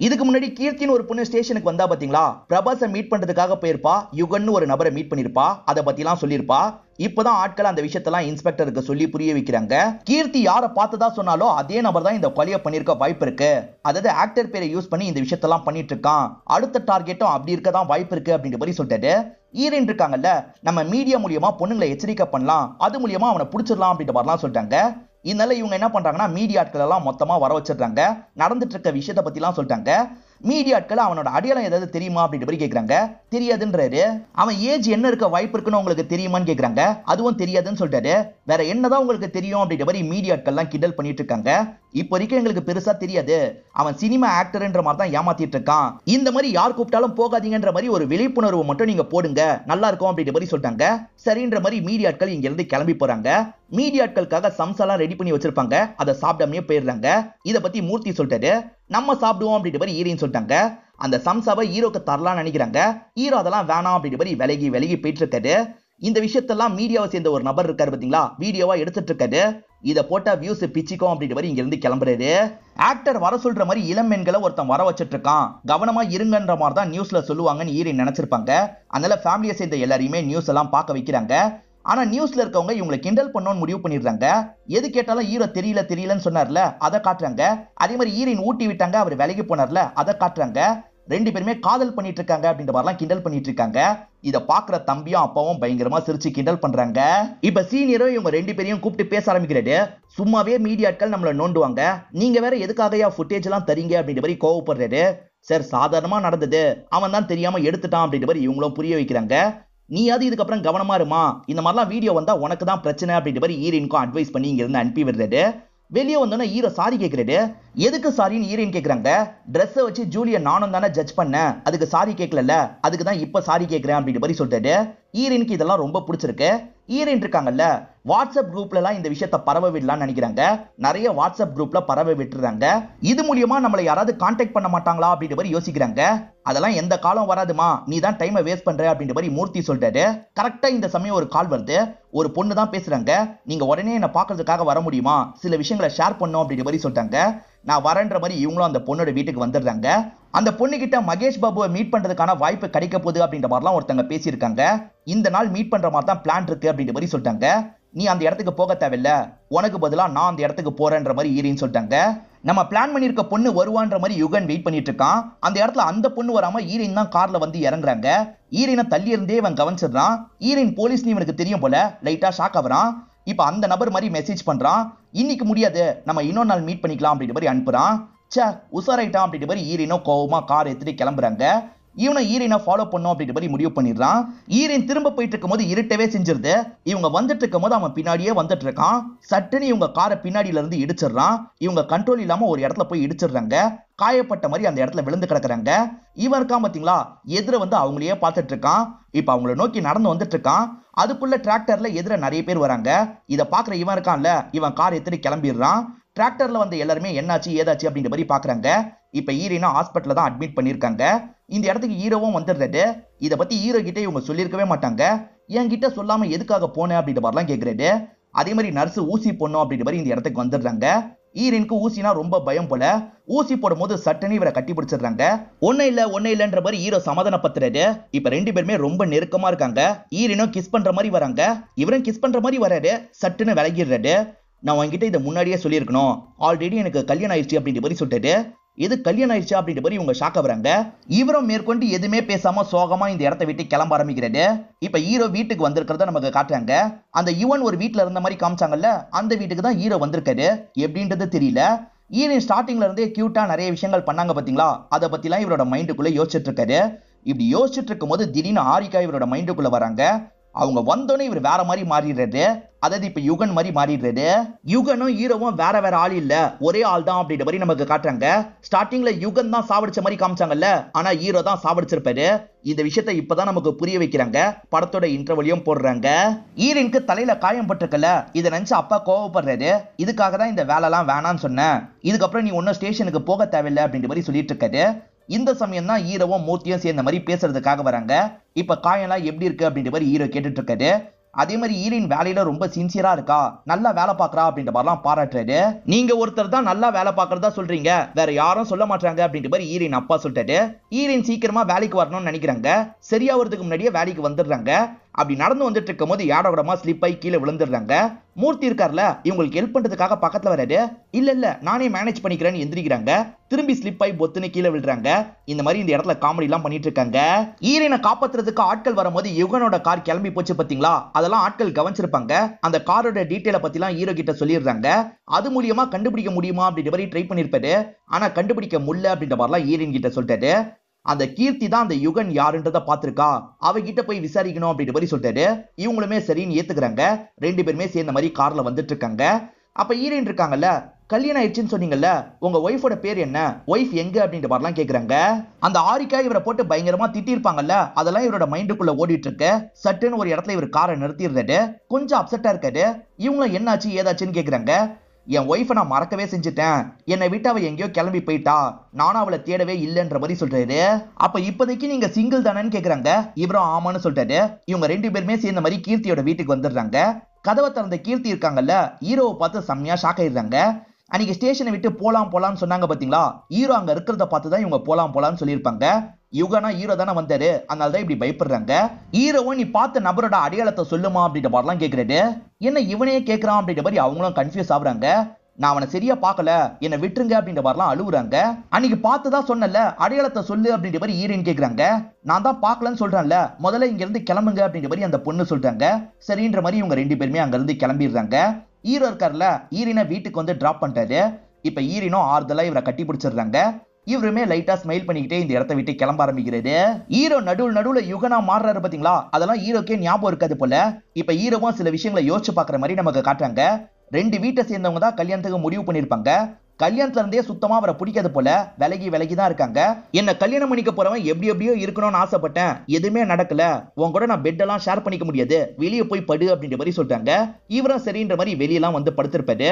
இதுக்கு முன்னாடி கீர்த்தின்னு ஒரு பொண்ணு ஸ்டேஷனுக்கு வந்தா பாத்தீங்களா, பிரபாஸை மீட் பண்றதுக்காக போயிருப்பா. யுகன்னு ஒரு நபரை மீட் பண்ணிருப்பா, அதை பத்திலாம் சொல்லியிருப்பா. இப்பதான் ஆட்கள் அந்த விஷயத்தெல்லாம் இன்ஸ்பெக்டருக்கு சொல்லி புரிய வைக்கிறாங்க. கீர்த்தி யாரை பார்த்ததா சொன்னாலோ அதே நபர் தான் இந்த கொலையை பண்ணிருக்க வாய்ப்பு இருக்கு. அதாவது ஆக்டர் பேரை யூஸ் பண்ணி இந்த விஷயத்தெல்லாம் பண்ணிட்டு இருக்கான். அடுத்த டார்கெட்டும் அப்படி இருக்கதான் வாய்ப்பு இருக்கு அப்படின்ற மாதிரி சொல்லிட்டாரு. ஹீரோயின் இருக்காங்கல்ல, நம்ம மீடியா மூலியமா பொண்ணுங்களை எச்சரிக்கை பண்ணலாம், அது மூலியமா அவனை பிடிச்சிடலாம் அப்படின்ற மாதிரிலாம் சொல்லிட்டாங்க. இதனால இவங்க என்ன பண்றாங்கன்னா மீடியா ஆட்கள் எல்லாம் மொத்தமா வர வச்சிடுறாங்க. நடந்துட்டு இருக்க விஷயத்த பத்தி எல்லாம் சொல்லிட்டாங்க. மீடியாட்கள் அவனோட அடையாளம் ஏதாவது தெரியுமா அப்படின்ற மாதிரி கேக்குறாங்க. தெரியாதுன்றாரு. அவன் ஏஜ் என்ன இருக்க வாய்ப்பு இருக்குன்னு உங்களுக்கு தெரியுமான்னு கேக்குறாங்க. அதுவும் தெரியாதுன்னு சொல்லிட்டாரு. வேற என்னதான் உங்களுக்கு தெரியும் அப்படின்ற மாதிரி மீடியாட்கள்லாம் கிண்டல் பண்ணிட்டு இருக்காங்க. இப்போ வரைக்கும் எங்களுக்கு பெருசா தெரியாது, அவன் சினிமா ஆக்டர்ன்ற மாதிரி தான் ஏமாத்திட்டு இருக்கான், இந்த மாதிரி யார் கூப்பிட்டாலும் போகாதீங்கன்ற மாதிரி ஒரு விழிப்புணர்வு மட்டும் நீங்க போடுங்க, நல்லா இருக்கும் அப்படின்ற மாதிரி சொல்லிட்டாங்க. சரின்ற மாதிரி மீடியாட்கள் இங்க இருந்து கிளம்பி போறாங்க. மீடியாட்களுக்காக சம்சாலாம் ரெடி பண்ணி வச்சிருப்பாங்க, அதை சாப்பிடாமே போயிடுறாங்க. இத பத்தி மூர்த்தி சொல்லிட்டாரு, நம்ம சாப்பிடுவோம் அப்படின்ற மாதிரி ஹீரோயின் சொல்லிட்டாங்க. அந்த சம்சாவை ஹீரோக்கு தரலாம்னு நினைக்கிறாங்க. ஹீரோ அதெல்லாம் வேணாம் அப்படின்ற மாதிரி விலகி விலகி போயிட்டு இருக்காரு. இந்த விஷயத்தெல்லாம் மீடியாவை சேர்ந்த ஒரு நபர் இருக்காரு பாத்தீங்களா, வீடியோவா எடுத்துட்டு இருக்காரு. இத போட்டா வியூஸ் பிச்சிக்கும் அப்படின்ற மாதிரி இங்க இருந்து கிளம்புறாரு. ஆக்டர் வர சொல்ற மாதிரி இளம் பெண்களை ஒருத்தன் வர வச்சிட்டு இருக்கான், கவனமா இருங்கன்ற மாதிரி தான் நியூஸ்ல சொல்லுவாங்கன்னு ஹீரோயின் நினைச்சிருப்பாங்க. அதனால ஃபேமிலியை சேர்ந்த எல்லாரையுமே நியூஸ் எல்லாம் பார்க்க வைக்கிறாங்க. ஆனா நியூஸ்ல இருக்கவங்க இவங்களை கிண்டல் பண்ணணும்னு முடிவு பண்ணிடுறாங்க. எது கேட்டாலும் ஹீரோ தெரியலன்னு சொன்னார்ல, அதை காட்டுறாங்க. அதே மாதிரி ஹீரோயின் ஊட்டி விட்டாங்க, அவர் விலகி போனார்ல, அதை காட்டுறாங்க. ரெண்டு பேருமே காதல் பண்ணிட்டு இருக்காங்க அப்படின்ற மாதிரிலாம் கிண்டல் பண்ணிட்டு இருக்காங்க. இத பாக்குற தம்பியும் அப்பாவும் பயங்கரமா சிரிச்சு கிண்டல் பண்றாங்க. இப்ப சீனியரும் இவங்க ரெண்டு பேரையும் கூப்பிட்டு பேச ஆரம்பிக்கிறாரு. சும்மாவே மீடியாட்கள் நம்மள நோண்டுவாங்க, நீங்க வேற எதுக்காகயா ஃபுட்டேஜ் எல்லாம் தரீங்க அப்படின்ற மாதிரி கோவப்படுறாரு. சார் சாதாரணமா நடந்தது, அவன் தான் தெரியாம எடுத்துட்டான் அப்படின்ற மாதிரி இவங்களும் புரிய வைக்கிறாங்க. நீயாவது இதுக்கப்புறம் கவனமா இருமா, இந்த மாதிரிலாம் வீடியோ வந்தா உனக்கு தான் பிரச்சனை அப்படின்ற மாதிரி ஹீரோயினுக்கும் அட்வைஸ் பண்ணி இங்க இருந்து அனுப்பி விடுறாரு. வெளியே வந்தோன்னா ஹீரோ சாரி கேட்கிறாரு. எதுக்கு சாரின்னு ஹீரோயின் கேக்குறாங்க. ட்ரெஸ்ஸை வச்சு ஜூலியை நானும் தானே ஜட்ஜ் பண்ணேன், அதுக்கு சாரி கேட்கல, அதுக்கு தான் இப்ப சாரி கேட்கிறேன் அப்படின்ற மாதிரி சொல்லிட்டாரு. ஹீரோயினுக்கு இதெல்லாம் ரொம்ப பிடிச்சிருக்கு. ஹீரோயின் இருக்காங்கல்ல, வாட்ஸ்அப் குரூப்ல எல்லாம் இந்த விஷயத்தை பரவ விடலாம்னு நினைக்கிறாங்க. நிறைய வாட்ஸ்அப் குரூப்ல பரவ விட்டுறாங்க. இது மூலியமா நம்மளை யாராவது கான்டாக்ட் பண்ண மாட்டாங்களா அப்படின்ற மாதிரி யோசிக்கிறாங்க. அதெல்லாம் எந்த காலம் வராதுமா, நீ தான் டைமை வேஸ்ட் பண்ற அப்படின்ற மாதிரி மூர்த்தி சொல்லிட்டாரு. கரெக்டா இந்த சமயம் ஒரு கால் வருது. ஒரு பொண்ணு தான் பேசுறாங்க. நீங்க உடனே என்ன பாக்குறதுக்காக வர முடியுமா, சில விஷயங்களை ஷேர் பண்ணும் அப்படின்ற மாதிரி சொல்லிட்டாங்க. நான் வரேன்ற மாதிரி இவங்களும் அந்த பொண்ணோட வீட்டுக்கு வந்துடுறாங்க. அந்த பொண்ணு கிட்ட மகேஷ் பாபுவை மீட் பண்றதுக்கான வாய்ப்பு கிடைக்க போகுது அப்படின்ற மாதிரிலாம் ஒருத்தங்க பேசியிருக்காங்க. இந்த நாள் மீட் பண்ற மாதிரி தான் பிளான் இருக்கு அப்படின்ற மாதிரி சொல்லிட்டாங்க. நீ அந்த இடத்துக்கு போக தேவையில்ல, உனக்கு பதிலா நான் அந்த இடத்துக்கு போறேன்ற மாதிரி ஹீரோயின் சொல்லிட்டாங்க. நம்ம பிளான் பண்ணிருக்க பொண்ணு வருவான்ற மாதிரி யுகன் வெயிட் பண்ணிட்டு இருக்கான். அந்த இடத்துல அந்த பொண்ணு வராம ஹீரோயின் தான் கார்ல வந்து இறங்குறாங்க. ஹீரோயினை தள்ளி இருந்தே இவன் கவனிச்சிடறான். ஹீரோயின் போலீஸ் இவனுக்கு தெரியும் போல, லைட்டா ஷாக் ஆகுறான். இப்ப அந்த நபர் மாதிரி மெசேஜ் பண்றான், இன்னைக்கு முடியாது, நம்ம இன்னொரு நாள் மீட் பண்ணிக்கலாம் அப்படின்ற மாதிரி அனுப்புறான். சே உசாரைட்டான் அப்படின்ற மாதிரி ஹீரோயினோ கோவமா கார் எடுத்துட்டு கிளம்புறாங்க. இவனை ஹீரோயினை ஃபாலோ பண்ணும் அப்படின்ற மாதிரி முடிவு பண்ணிடுறான். ஹீரோயின் திரும்ப போயிட்டு இருக்கும் போது இருட்டவே செஞ்சிருது. இவங்க வந்துட்டு இருக்கும் போது அவன் பின்னாடியே வந்துட்டு இருக்கான். சட்டுன்னு இவங்க காரை பின்னாடியில இருந்து இடிச்சிடறான். இவங்க கண்ட்ரோல் இல்லாம ஒரு இடத்துல போய் இடிச்சிடுறாங்க. காயப்பட்ட மாதிரி அந்த இடத்துல விழுந்து கிடக்குறாங்க. இவன் இருக்கான் பாத்தீங்களா, எதிர வந்து அவங்களையே பார்த்துட்டு இருக்கான். இப்ப அவங்கள நோக்கி நடந்து வந்துட்டு இருக்கான். அதுக்குள்ள டிராக்டர்ல எதிர நிறைய பேர் வராங்க. இதை பாக்குற இவன் இருக்கான்ல, இவன் கார் எடுத்துட்டு கிளம்பிடுறான். டிராக்டர்ல வந்த எல்லாருமே என்னாச்சு ஏதாச்சு அப்படின்ற மாதிரி பாக்குறாங்க. இப்ப ஹீரோயினா ஹாஸ்பிட்டல்ல தான் அட்மிட் பண்ணிருக்காங்க. இந்த இடத்துக்கு ஹீரோவும் வந்துடுறாரு. இதை பத்தி ஹீரோ கிட்ட இவங்க சொல்லியிருக்கவே மாட்டாங்க. என்கிட்ட சொல்லாம எதுக்காக போனேன் அப்படின்ற மாதிரிலாம் கேட்கறாரு. அதே மாதிரி நர்ஸ் ஊசி போடணும் அப்படின்ற மாதிரி இந்த இடத்துக்கு வந்துடுறாங்க. ஹீரோயினுக்கு ஊசினா ரொம்ப பயம் போல. ஊசி போடும் போது சட்டனி இவரை கட்டி பிடிச்சிடுறாங்க. ஒன்னும் இல்லன்ற மாதிரி ஹீரோ சமாதானப்படுத்துறாரு. இப்ப ரெண்டு பேருமே ரொம்ப நெருக்கமா இருக்காங்க. ஹீரோயினும் கிஸ் பண்ற மாதிரி வராங்க. இவரும் கிஸ் பண்ற மாதிரி வராரு. சட்டுன்னு விலகிடுறாரு. நான் உங்ககிட்ட இதை முன்னாடியே சொல்லியிருக்கணும், ஆல்ரெடி எனக்கு கல்யாணம் ஆயிடுச்சு அப்படின்ற மாதிரி சொல்லிட்டு, எது கல்யாணம் ஆயிடுச்சா அப்படின்ற மாதிரி இவங்க ஷாக்க வராங்க. இவரும் மேற்கொண்டு எதுவுமே பேசாம சோகமா இந்த இடத்தை விட்டு கிளம்ப ஆரம்பிக்கிறாரு. இப்ப ஹீரோ வீட்டுக்கு வந்திருக்கிறத நமக்கு காட்டுறாங்க. அந்த யுவன் ஒரு வீட்டுல இருந்த மாதிரி காமிச்சாங்கல்ல, அந்த வீட்டுக்கு தான் ஹீரோ வந்திருக்காரு. எப்படின்றது தெரியல. ஹீரோயின் ஸ்டார்டிங்ல இருந்தே கியூட்டா நிறைய விஷயங்கள் பண்ணாங்க பாத்தீங்களா, அதை பத்தி எல்லாம் இவரோட மைண்டுக்குள்ள யோசிச்சுட்டு இருக்காரு. இப்படி யோசிச்சுட்டு இருக்கும் போது திடீர்னு ஆரிகா இவரோட மைண்டுக்குள்ள வராங்க. அவங்க வந்தோடனே இவர் வேற மாதிரி மாறிடுறாரு. அதாவது இப்ப யுகன் மாதிரி மாறிடுறாரு. யுகனும் ஹீரோவும் வேற வேற ஆள் இல்ல, ஒரே ஆள் தான் அப்படின்ற மாதிரி நமக்கு காட்டுறாங்க. ஸ்டார்டிங்ல யுகன் தான் சாவடிச்ச மாதிரி காமிச்சாங்கல்ல, ஆனா ஹீரோ தான் சாவடிச்சிருப்பாரு. இந்த விஷயத்த இப்பதான் நமக்கு புரிய வைக்கிறாங்க. படத்தோட இன்டர்வலியும் போடுறாங்க. ஹீரோயினுக்கு தலையில காயம் பட்டிருக்கல, இதை நினைச்சு அப்பா கோவப்படுறாரு. இதுக்காக தான் இந்த வேலைலாம் வேணான்னு சொன்னேன், இதுக்கப்புறம் நீ ஒன்னும் ஸ்டேஷனுக்கு போக தேவையில்லை அப்படின்ற மாதிரி சொல்லிட்டு இருக்காரு. இந்த சமயம் தான் ஹீரோவும் மூர்த்தியும் சேர்ந்த மாதிரி பேசுறதுக்காக வராங்க. இப்ப காயெல்லாம் எப்படி இருக்கு அப்படின்ற மாதிரி ஹீரோ கேட்டுட்டு இருக்காரு. அதே மாதிரி ஹீரோயின் வேலையில ரொம்ப சின்சியரா இருக்கா, நல்லா வேலை பாக்குறா அப்படின்ற மாதிரிலாம் பாராட்டுறாரு. நீங்க ஒருத்தர் தான் நல்லா வேலை பாக்குறதா சொல்றீங்க, வேற யாரும் சொல்ல மாட்டாங்க அப்படின்ற மாதிரி ஹீரோயின் அப்பா சொல்லிட்டாரு. ஹீரோயின் சீக்கிரமா வேலைக்கு வரணும்னு நினைக்கிறாங்க. சரியாவதுக்கு முன்னாடியே வேலைக்கு வந்துடுறாங்க. அப்படி நடந்து வந்துட்டு இருக்கும் போது யாடோடமா ஸ்லிப் ஆகி கீழே விழுந்துடுறாங்க. மூர்த்தி இருக்கார்ல, இவங்களுக்கு ஹெல்ப் பண்றதுக்காக பக்கத்துல வராரு. இல்ல நானே மேனேஜ் பண்ணிக்கிறேன்னு எந்திரிக்கிறாங்க. திரும்பி ஸ்லிப் ஆகி பொத்துன்னு கீழே விழுறாங்க. இந்த மாதிரி இந்த இடத்துல காமெடி எல்லாம் பண்ணிட்டு இருக்காங்க. ஈரனை காப்பாத்துறதுக்கு ஆட்கள் வரும்போது யுகனோட கார் கிளம்பி போச்சு பாத்தீங்களா, அதெல்லாம் ஆட்கள் கவனிச்சிருப்பாங்க. அந்த காரோட டீடைல பத்தி எல்லாம் ஹீரோ கிட்ட சொல்லிடுறாங்க. அது மூலியமா கண்டுபிடிக்க முடியுமா அப்படின்ற மாதிரி ட்ரை பண்ணிருப்பாரு. ஆனா கண்டுபிடிக்க முடியல அப்படின்ற மாதிரிலாம் ஈரன் கிட்ட சொல்லிட்டாரு. அந்த கீர்த்தி தான் அந்த யுகன் யாருன்றத பாத்திருக்கா, அவகிட்ட போய் விசாரிக்கணும் அப்படின்ற மாதிரி சொல்லிட்டாரு. இவங்களுமே சரின்னு ஏத்துக்கிறாங்க. ரெண்டு பேருமே சேர்ந்த மாதிரி கார்ல வந்துட்டு இருக்காங்க. அப்ப ஈரன் இருக்காங்கல்ல, கல்யாணம் ஆயிடுச்சுன்னு சொன்னீங்கல்ல, உங்க ஒய்ஃபோட பேர் என்ன, ஒய்ஃப் எங்க அப்படின்ற மாதிரிலாம் கேக்குறாங்க. அந்த ஆரிக்கா இவரை போட்டு பயங்கரமா திட்டிருப்பாங்கல்ல, அதெல்லாம் இவரோட மைண்டுக்குள்ள ஓடிட்டு இருக்கு. சட்டுன்னு ஒரு இடத்துல இவர் காரை நிறுத்திடுறாரு. கொஞ்சம் அப்செட்டா இருக்காரு. இவங்களும் என்னாச்சு ஏதாச்சுன்னு கேக்குறாங்க. என் ஒய்ஃபை நான் மறக்கவே செஞ்சுட்டேன், என்னை விட்டு அவ எங்கேயோ கிளம்பி போயிட்டா, நானும் அவளை தேடவே இல்லைன்ற மாதிரி சொல்றாரு. அப்ப இப்போதைக்கு நீங்க சிங்கிள் தானேன்னு கேக்குறாங்க. இவரும் ஆமான்னு சொல்றாரு. இவங்க ரெண்டு பேருமே சேர்ந்த மாதிரி கீர்த்தியோட வீட்டுக்கு வந்துடுறாங்க. கதவை திறந்த கீர்த்தி இருக்காங்கல்ல, ஹீரோவை பார்த்து செம்மையா ஷாக் ஆயிடுறாங்க. அன்னைக்கு ஸ்டேஷனை விட்டு போலாம்னு சொன்னாங்க பாத்தீங்களா, ஹீரோ அங்க இருக்கிறத பார்த்துதான் இவங்க போலாம்னு சொல்லியிருப்பாங்க. யுகனா ஹீரோ தானே வந்தாரு, அதனாலதான் இப்படி பயப்படுறாங்க. ஹீரோவும் நீ பார்த்த நபரோட அடையாளத்தை சொல்லுமா அப்படின்ற மாதிரிலாம் கேட்கறாரு. என்ன இவனையே கேட்கறான் அப்படின்ற மாதிரி அவங்களும் கன்ஃபியூஸ் ஆகுறாங்க. நான் அவனை சரியா பார்க்கல, என்ன விட்டுருங்க அப்படின்ற மாதிரிலாம் அழுகுறாங்க. அன்னைக்கு பார்த்துதான் சொன்னல, அடையாளத்தை சொல்லு அப்படின்ற மாதிரி ஹீரோயின் கேட்கறாங்க. நான் தான் பார்க்கலன்னு சொல்றேன்ல, முதல்ல இங்க இருந்து கிளம்புங்க அப்படின்ற மாதிரி அந்த பொண்ணு சொல்றாங்க. சரின்ற மாதிரி இவங்க ரெண்டு பேருமே அங்க இருந்து கிளம்பிடுறாங்க. ஹீரோ இருக்கார்ல, ஈரினை வீட்டுக்கு வந்து டிராப் பண்ணிட்டாரு. இப்ப ஈரினும் ஆறுதலா இவரை கட்டி பிடிச்சிடுறாங்க. இவருமே லைட்டா ஸ்மைல் பண்ணிக்கிட்டே இந்த இடத்த விட்டு கிளம்ப ஆரம்பிக்கிறாரு. ஹீரோ நடுவுல யுகனா மாறுறாரு பாத்தீங்களா, அதெல்லாம் ஹீரோக்கே ஞாபகம் இருக்காது போல. இப்ப ஹீரோவும் சில விஷயங்களை யோசிச்சு பாக்குற மாதிரி நமக்கு காட்டுறாங்க. ரெண்டு வீட்டை சேர்ந்தவங்க தான் கல்யாணத்துக்கு முடிவு பண்ணிருப்பாங்க. கல்யாணத்துல இருந்தே சுத்தமா அவரை பிடிக்காது போல, விலகி தான் இருக்காங்க. என்ன கல்யாணம் பண்ணிக்க போறவன் எப்படியோ இருக்கணும்னு ஆசைப்பட்டேன், எதுவுமே நடக்கல, உன் கூட நான் பெட் எல்லாம் ஷேர் பண்ணிக்க முடியாது, வெளியே போய் படு அப்படின்ற மாதிரி சொல்றாங்க. இவரும் சரின்ற மாதிரி வெளியெல்லாம் வந்து படுத்திருப்பாரு.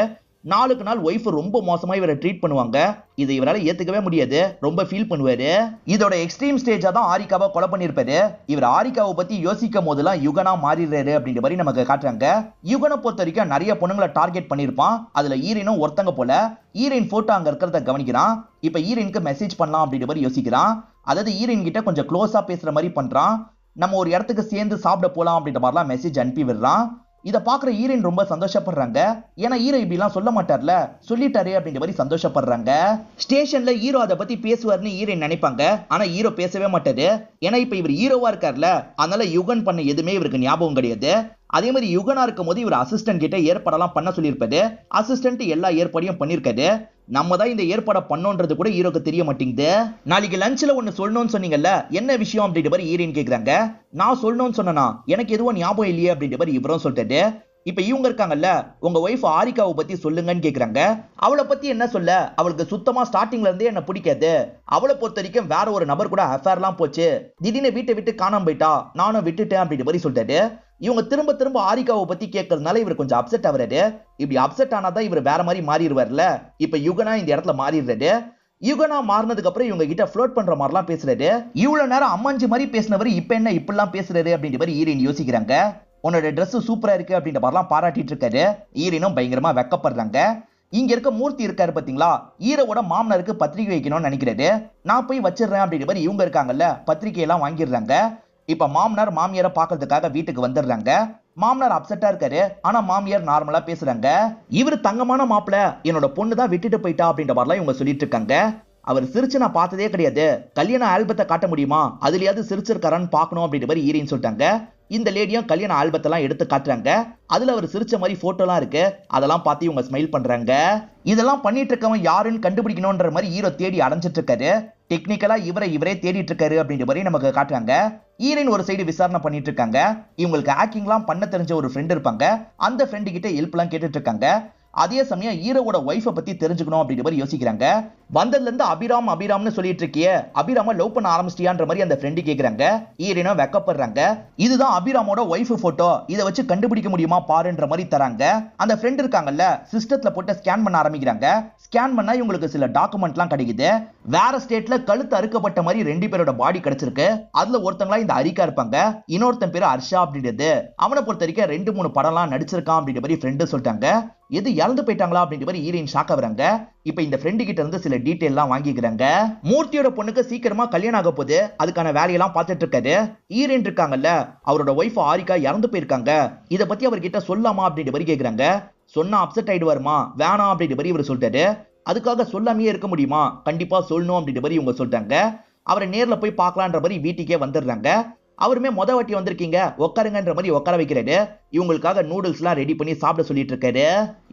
நாளுக்கு நாள் ஒய்ஃப் ரொம்ப மோசமா இவரை ட்ரீட் பண்ணுவாங்க. இதை இவரால் ஏத்துக்கவே முடியாது, ரொம்ப ஃபீல் பண்ணுவாரு. இதோட எக்ஸ்ட்ரீம் ஸ்டேஜா தான் ஆரிக்காவை கொலை பண்ணிருப்பாரு. இவர் ஆரிக்காவை பத்தி யோசிக்கும் போதெல்லாம் யுகனா மாறிடுறாரு அப்படின்ற மாதிரி நமக்கு காட்டுறாங்க. யுகனை பொறுத்த வரைக்கும் நிறைய பொண்ணுங்களை டார்கெட் பண்ணிருப்பான். அதுல ஈரனும் ஒருத்தங்க போல. ஈரன் போட்டோ அங்க இருக்கிறத கவனிக்கிறான். இப்ப ஈரனுக்கு மெசேஜ் பண்ணலாம் அப்படின்ற மாதிரி யோசிக்கிறான். அதாவது ஈரன் கிட்ட கொஞ்சம் க்ளோஸா பேசுற மாதிரி பண்றான். நம்ம ஒரு இடத்துக்கு சேர்ந்து சாப்பிட போலாம் அப்படின்ற மாதிரிலாம் மெசேஜ் அனுப்பி விடுறான். இதை பாக்குற ஈரன் ரொம்ப சந்தோஷப்படுறாங்க. ஏன்னா ஹீரோ இப்படி எல்லாம் சொல்ல மாட்டார்ல, சொல்லிட்டாரு அப்படின்ற மாதிரி சந்தோஷப்படுறாங்க. ஸ்டேஷன்ல ஹீரோ அதை பத்தி பேசுவார்னு ஈரன் நினைப்பாங்க. ஆனா ஹீரோ பேசவே மாட்டாரு. ஏன்னா இப்ப இவர் ஹீரோவா இருக்கார்ல, அதனால யுகன் பண்ண எதுவுமே இவருக்கு ஞாபகம் கிடையாது. அதே மாதிரி யுகனா இருக்கும் போது இவர் அசிஸ்டன்ட் கிட்ட ஏற்பாடெல்லாம் பண்ண சொல்லியிருப்பாரு. அசிஸ்டன்ட் எல்லா ஏற்பாடையும் பண்ணிருக்காரு. நம்ம தான் இந்த ஏற்பாடை பண்ணோன்றது கூட ஹீரோக்கு தெரிய மாட்டேங்குது. நாளைக்கு லஞ்ச்ல ஒன்னு சொல்லணும்னு சொன்னீங்கல்ல, என்ன விஷயம் அப்படின்ற மாதிரி ஈரன் கேக்குறாங்க. நான் சொல்லணும்னு சொன்னா எனக்கு எதுவும் ஞாபகம் இல்லையே அப்படின்ற மாதிரி இவரும் சொல்லிட்டாரு. இப்ப இவங்க இருக்காங்கல்ல, உங்க ஒய்ஃப் ஆரிக்காவை பத்தி சொல்லுங்கன்னு கேக்குறாங்க. அவளை பத்தி என்ன சொல்ல, அவளுக்கு சுத்தமா ஸ்டார்டிங்ல இருந்தே என்ன பிடிக்காது. அவளை பொறுத்த வரைக்கும் வேற ஒரு நபர் கூட அஃபேர்லாம் போச்சு, திடீர்னு வீட்டை விட்டு காணாம போயிட்டா, நானும் விட்டுட்டேன் அப்படின்ற மாதிரி சொல்லிட்டாரு. இவங்க திரும்ப ஆரிக்காவை பத்தி கேட்கறதுனால இவர் கொஞ்சம் அப்செட் ஆகுறாரு. இப்படி அப்செட் ஆனாதான் இவர் வேற மாதிரி மாறிடுவார்ல. இப்ப யுகனா இந்த இடத்துல மாறிடுறாரு. யுகனா மாறினதுக்கு அப்புறம் இவங்க கிட்ட ஃப்ளோட் பண்ற மாதிரிலாம் பேசுறாரு. இவ்வளவு நேரம் அம்மாஞ்சி மாதிரி பேசினவர் இப்ப என்ன இப்படிலாம் பேசுறாரு அப்படின்ற மாதிரி ஈரன் யோசிக்கிறாங்க. உன்னோட ட்ரெஸ் சூப்பரா இருக்கு அப்படின்ற மாதிரிலாம் பாராட்டிட்டு இருக்காரு. ஈரனும் பயங்கரமா வெக்கப்படுறாங்க. இங்க இருக்க மூர்த்தி இருக்காரு பாத்தீங்களா, ஹீரோவோட மாமனாருக்கு பத்திரிகை வைக்கணும்னு நினைக்கிறாரு. நான் போய் வச்சிடுறேன் அப்படின்ற மாதிரி இவங்க இருக்காங்கல்ல, பத்திரிகை எல்லாம் வாங்கிடுறாங்க. இப்ப மாமனார் மாமியாரை பாக்குறதுக்காக வீட்டுக்கு வந்துடுறாங்க. மாமனார் அப்செட்டா இருக்காரு. ஆனா மாமியார் நார்மலா பேசுறாங்க. இவரு தங்கமான மாப்பிள, என்னோட பொண்ணு தான் விட்டுட்டு போயிட்டா அப்படின்ற மாதிரிலாம் இவங்க சொல்லிட்டு இருக்காங்க. அவர் சிரிச்சு நான் பார்த்ததே கிடையாது, கல்யாண ஆல்பத்தை காட்ட முடியுமா, அதுலயாவது சிரிச்சிருக்காரான்னு பாக்கணும் அப்படின்ற மாதிரி ஈரன் சொல்லிட்டாங்க. இந்த லேடியும் கல்யாண ஆல்பத்தெல்லாம் எடுத்து காட்டுறாங்க. அதுல அவர் சிரிச்ச மாதிரி போட்டோலாம் இருக்கு. அதெல்லாம் பார்த்து இவங்க ஸ்மைல் பண்றாங்க. இதெல்லாம் பண்ணிட்டு இருக்கவன் யாருன்னு கண்டுபிடிக்கணும்ன்ற மாதிரி ஹீரோ தேடி அடைஞ்சிட்டு இருக்காரு. டெக்னிக்கலா இவரே தேடிட்டு இருக்காரு அப்படின்ற மாதிரி நமக்கு காட்டுறாங்க. ஈரன் ஒரு சைடு விசாரணை பண்ணிட்டு இருக்காங்க. இவங்களுக்கு ஹேக்கிங்லாம் பண்ண தெரிஞ்ச ஒரு ஃப்ரெண்ட் இருப்பாங்க. அந்த ஃப்ரெண்டு கிட்ட ஹெல்ப் எல்லாம் கேட்டுட்டு இருக்காங்க. அதே சமயம் ஹீரோவோட ஒய்ஃபை பத்தி தெரிஞ்சுக்கணும் அப்படின்ற மாதிரி யோசிக்கிறாங்க. வந்ததுல இருந்து அபிராம்னு சொல்லிட்டு இருக்கியே, அபிராம லவ் பண்ண ஆரம்பிச்சிட்டியான்ற மாதிரி அந்த ஃப்ரெண்டு கேக்குறாங்க. ஈரனும் வெக்கப்படுறாங்க. இதுதான் அபிராமோட ஒய்ஃப் போட்டோ, இதை வச்சு கண்டுபிடிக்க முடியுமா பாருன்ற மாதிரி தராங்க. அந்த ஃப்ரெண்ட் இருக்காங்கல்ல, சிஸ்டத்துல போட்டு ஸ்கேன் பண்ண ஆரம்பிக்கிறாங்க. ஸ்கேன் பண்ணா இவங்களுக்கு சில டாக்குமெண்ட்லாம் கிடைக்குது. வேற ஸ்டேட்ல கழுத்து அறுக்கப்பட்ட மாதிரி ரெண்டு பேரோட பாடி கிடைச்சிருக்கு. அதுல ஒருத்தங்களா இந்த அரிக்கா இருப்பாங்க, இன்னொருத்தன் பேரு ஹர்ஷா அப்படின்றது. அவனை பொறுத்த வரைக்கும் 2-3 படம்லாம் நடிச்சிருக்கான் அப்படின்ற மாதிரி ஃப்ரெண்டு சொல்லிட்டாங்க. எது இறந்து போயிட்டாங்களா அப்படின்ற மாதிரி ஈரன் ஷாக் ஆகுறாங்க. இப்ப இந்த ஃப்ரெண்டு கிட்ட இருந்து சில டீடைல் எல்லாம் வாங்கிக்கிறாங்க. மூர்த்தியோட பொண்ணுக்கு சீக்கிரமா கல்யாணம் ஆக போகுது, அதுக்கான வேலையெல்லாம் பார்த்துட்டு இருக்காரு. ஈரன் இருக்காங்கல்ல, அவரோட ஒய்ஃப் ஆரிகா இறந்து போயிருக்காங்க. இத பத்தி அவர்கிட்ட சொல்லாமா அப்படின்ற மாதிரி கேக்குறாங்க. சொன்னா அப்செட் ஆயிடுவாருமா, வேணாம் அப்படின்ற மாதிரி இவர் சொல்லிட்டாரு. அதுக்காக சொல்லாமையே இருக்க முடியுமா, கண்டிப்பா சொல்லணும் அப்படின்ற மாதிரி இவங்க சொல்றாங்க. அவரை நேர்ல போய் பார்க்கலான்ற மாதிரி வீட்டுக்கே வந்துடுறாங்க. அவருமே மொத வாட்டி வந்திருக்கீங்க உட்காருங்கன்ற மாதிரி உட்கார வைக்கிறாரு. இவங்களுக்காக நூடுல்ஸ் எல்லாம் ரெடி பண்ணி சாப்பிட சொல்லிட்டு இருக்காரு.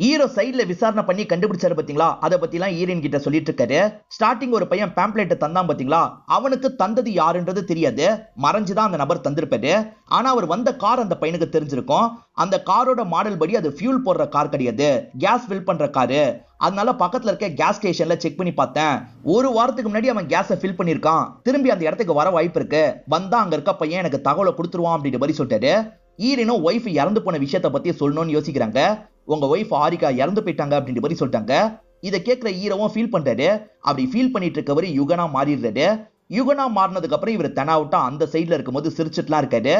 ஹீரோ சைடுல விசாரணை பண்ணி கண்டுபிடிச்சாரு பாத்தீங்களா, அதை பத்தி எல்லாம் ஹீரோயின் கிட்ட சொல்லிட்டு இருக்காரு. ஸ்டார்டிங் ஒரு பையன் பேம்ப்ளெட் தந்தான் பாத்தீங்களா, அவனுக்கு தந்தது யாருன்றது தெரியாது, மறைஞ்சுதான் அந்த நபர் தந்திருப்பாரு. ஆனா அவர் வந்த கார் அந்த பையனுக்கு தெரிஞ்சிருக்கும். அந்த காரோட மாடல் படி அது ஃபியூல் போடுற கார் கிடையாது, கேஸ் ஃபில் பண்ற காரு. அதனால பக்கத்துல இருக்க கேஸ் ஸ்டேஷன்ல செக் பண்ணி பார்த்தேன். ஒரு வாரத்துக்கு முன்னாடி அவன் கேஸை ஃபில் பண்ணிருக்கான். திரும்பி அந்த இடத்துக்கு வர வாய்ப்பு இருக்கு, வந்தா அங்க இருக்க பையன் எனக்கு தகவலை கொடுத்துருவான் அப்படின்ற மாதிரி சொல்லிட்டாரு. ஈரனும் ஒய்ஃப் இறந்து போன விஷயத்தை பத்தி சொல்லணும்னு யோசிக்கிறாங்க. உங்க ஒய்ஃப் ஆரிகா இறந்து போயிட்டாங்க அப்படின்ற மாதிரி சொல்லிட்டாங்க. இதை கேட்கிற ஹீரோவும் ஃபீல் பண்றாரு. அப்படி ஃபீல் பண்ணிட்டு இருக்கவரு யுகனா மாறிடுறாரு. யுகனா மாறினதுக்கு அப்புறம் இவர் தெனாவுட்டா அந்த சைட்ல இருக்கும்போது சிரிச்சுட்டுலாம் இருக்காரு.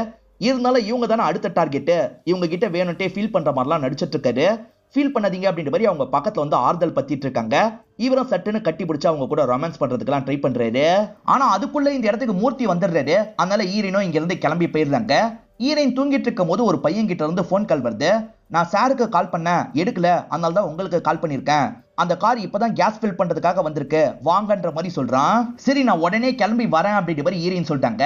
இருந்தாலும் இவங்க தானே அடுத்த டார்கெட், இவங்க கிட்ட வேணும்ட்டே ஃபீல் பண்ற மாதிரிலாம் நடிச்சிட்டு இருக்காரு. ஃபீல் பண்ணாதீங்க அப்படின்ற மாதிரி அவங்க பக்கத்துல வந்து ஆறுதல் பத்திட்டு இருக்காங்க. இவரும் சட்டுன்னு கட்டி பிடிச்சு அவங்க கூட ரொமான்ஸ் பண்றதுக்கெல்லாம் ட்ரை பண்றாரு. ஆனா அதுக்குள்ள இந்த இடத்துக்கு மூர்த்தி வந்துடுறாரு. அதனால ஈரனும் இங்க இருந்து கிளம்பி போயிடுறாங்க. ஈரன் தூங்கிட்டு இருக்கும் போது ஒரு பையன் கிட்ட இருந்து போன் கால் வருது. நான் சாருக்கு கால் பண்ணேன், எடுக்கல, அதனால தான் உங்களுக்கு கால் பண்ணிருக்கேன். அந்த கார் இப்பதான் கேஸ் ஃபில் பண்றதுக்காக வந்திருக்கு, வாங்கன்ற மாதிரி சொல்றான். சரி நான் உடனே கிளம்பி வரேன் அப்படின்ற மாதிரி ஈரன் சொல்லிட்டாங்க.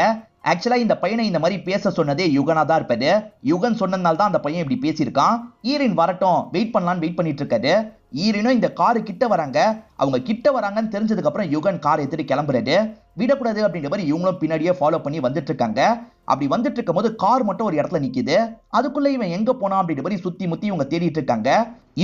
ஆக்சுவலா இந்த பையனை இந்த மாதிரி பேச சொன்னதே யுகனா தான் இருப்பாரு. யுகன் சொன்னதுனால தான் அந்த பையன் இப்படி பேசியிருக்கான். ஈரன் வரட்டும் வெயிட் பண்ணலான்னு வெயிட் பண்ணிட்டு இருக்காரு. ஈரனும் இந்த காரு கிட்ட வராங்க. அவங்க கிட்ட வராங்கன்னு தெரிஞ்சதுக்கு அப்புறம் யுகன் கார் எடுத்துட்டு கிளம்புறாரு. விடக்கூடாது அப்படின்ற மாதிரி இவங்களும் பின்னாடியே ஃபாலோ பண்ணி வந்துட்டு இருக்காங்க. அப்படி வந்துட்டு இருக்கும் போது கார் மட்டும் ஒரு இடத்துல நிக்குது. அதுக்குள்ள இவன் எங்க போனா அப்படின்ற மாதிரி சுத்தி முத்தி இவங்க தேடிட்டு இருக்காங்க.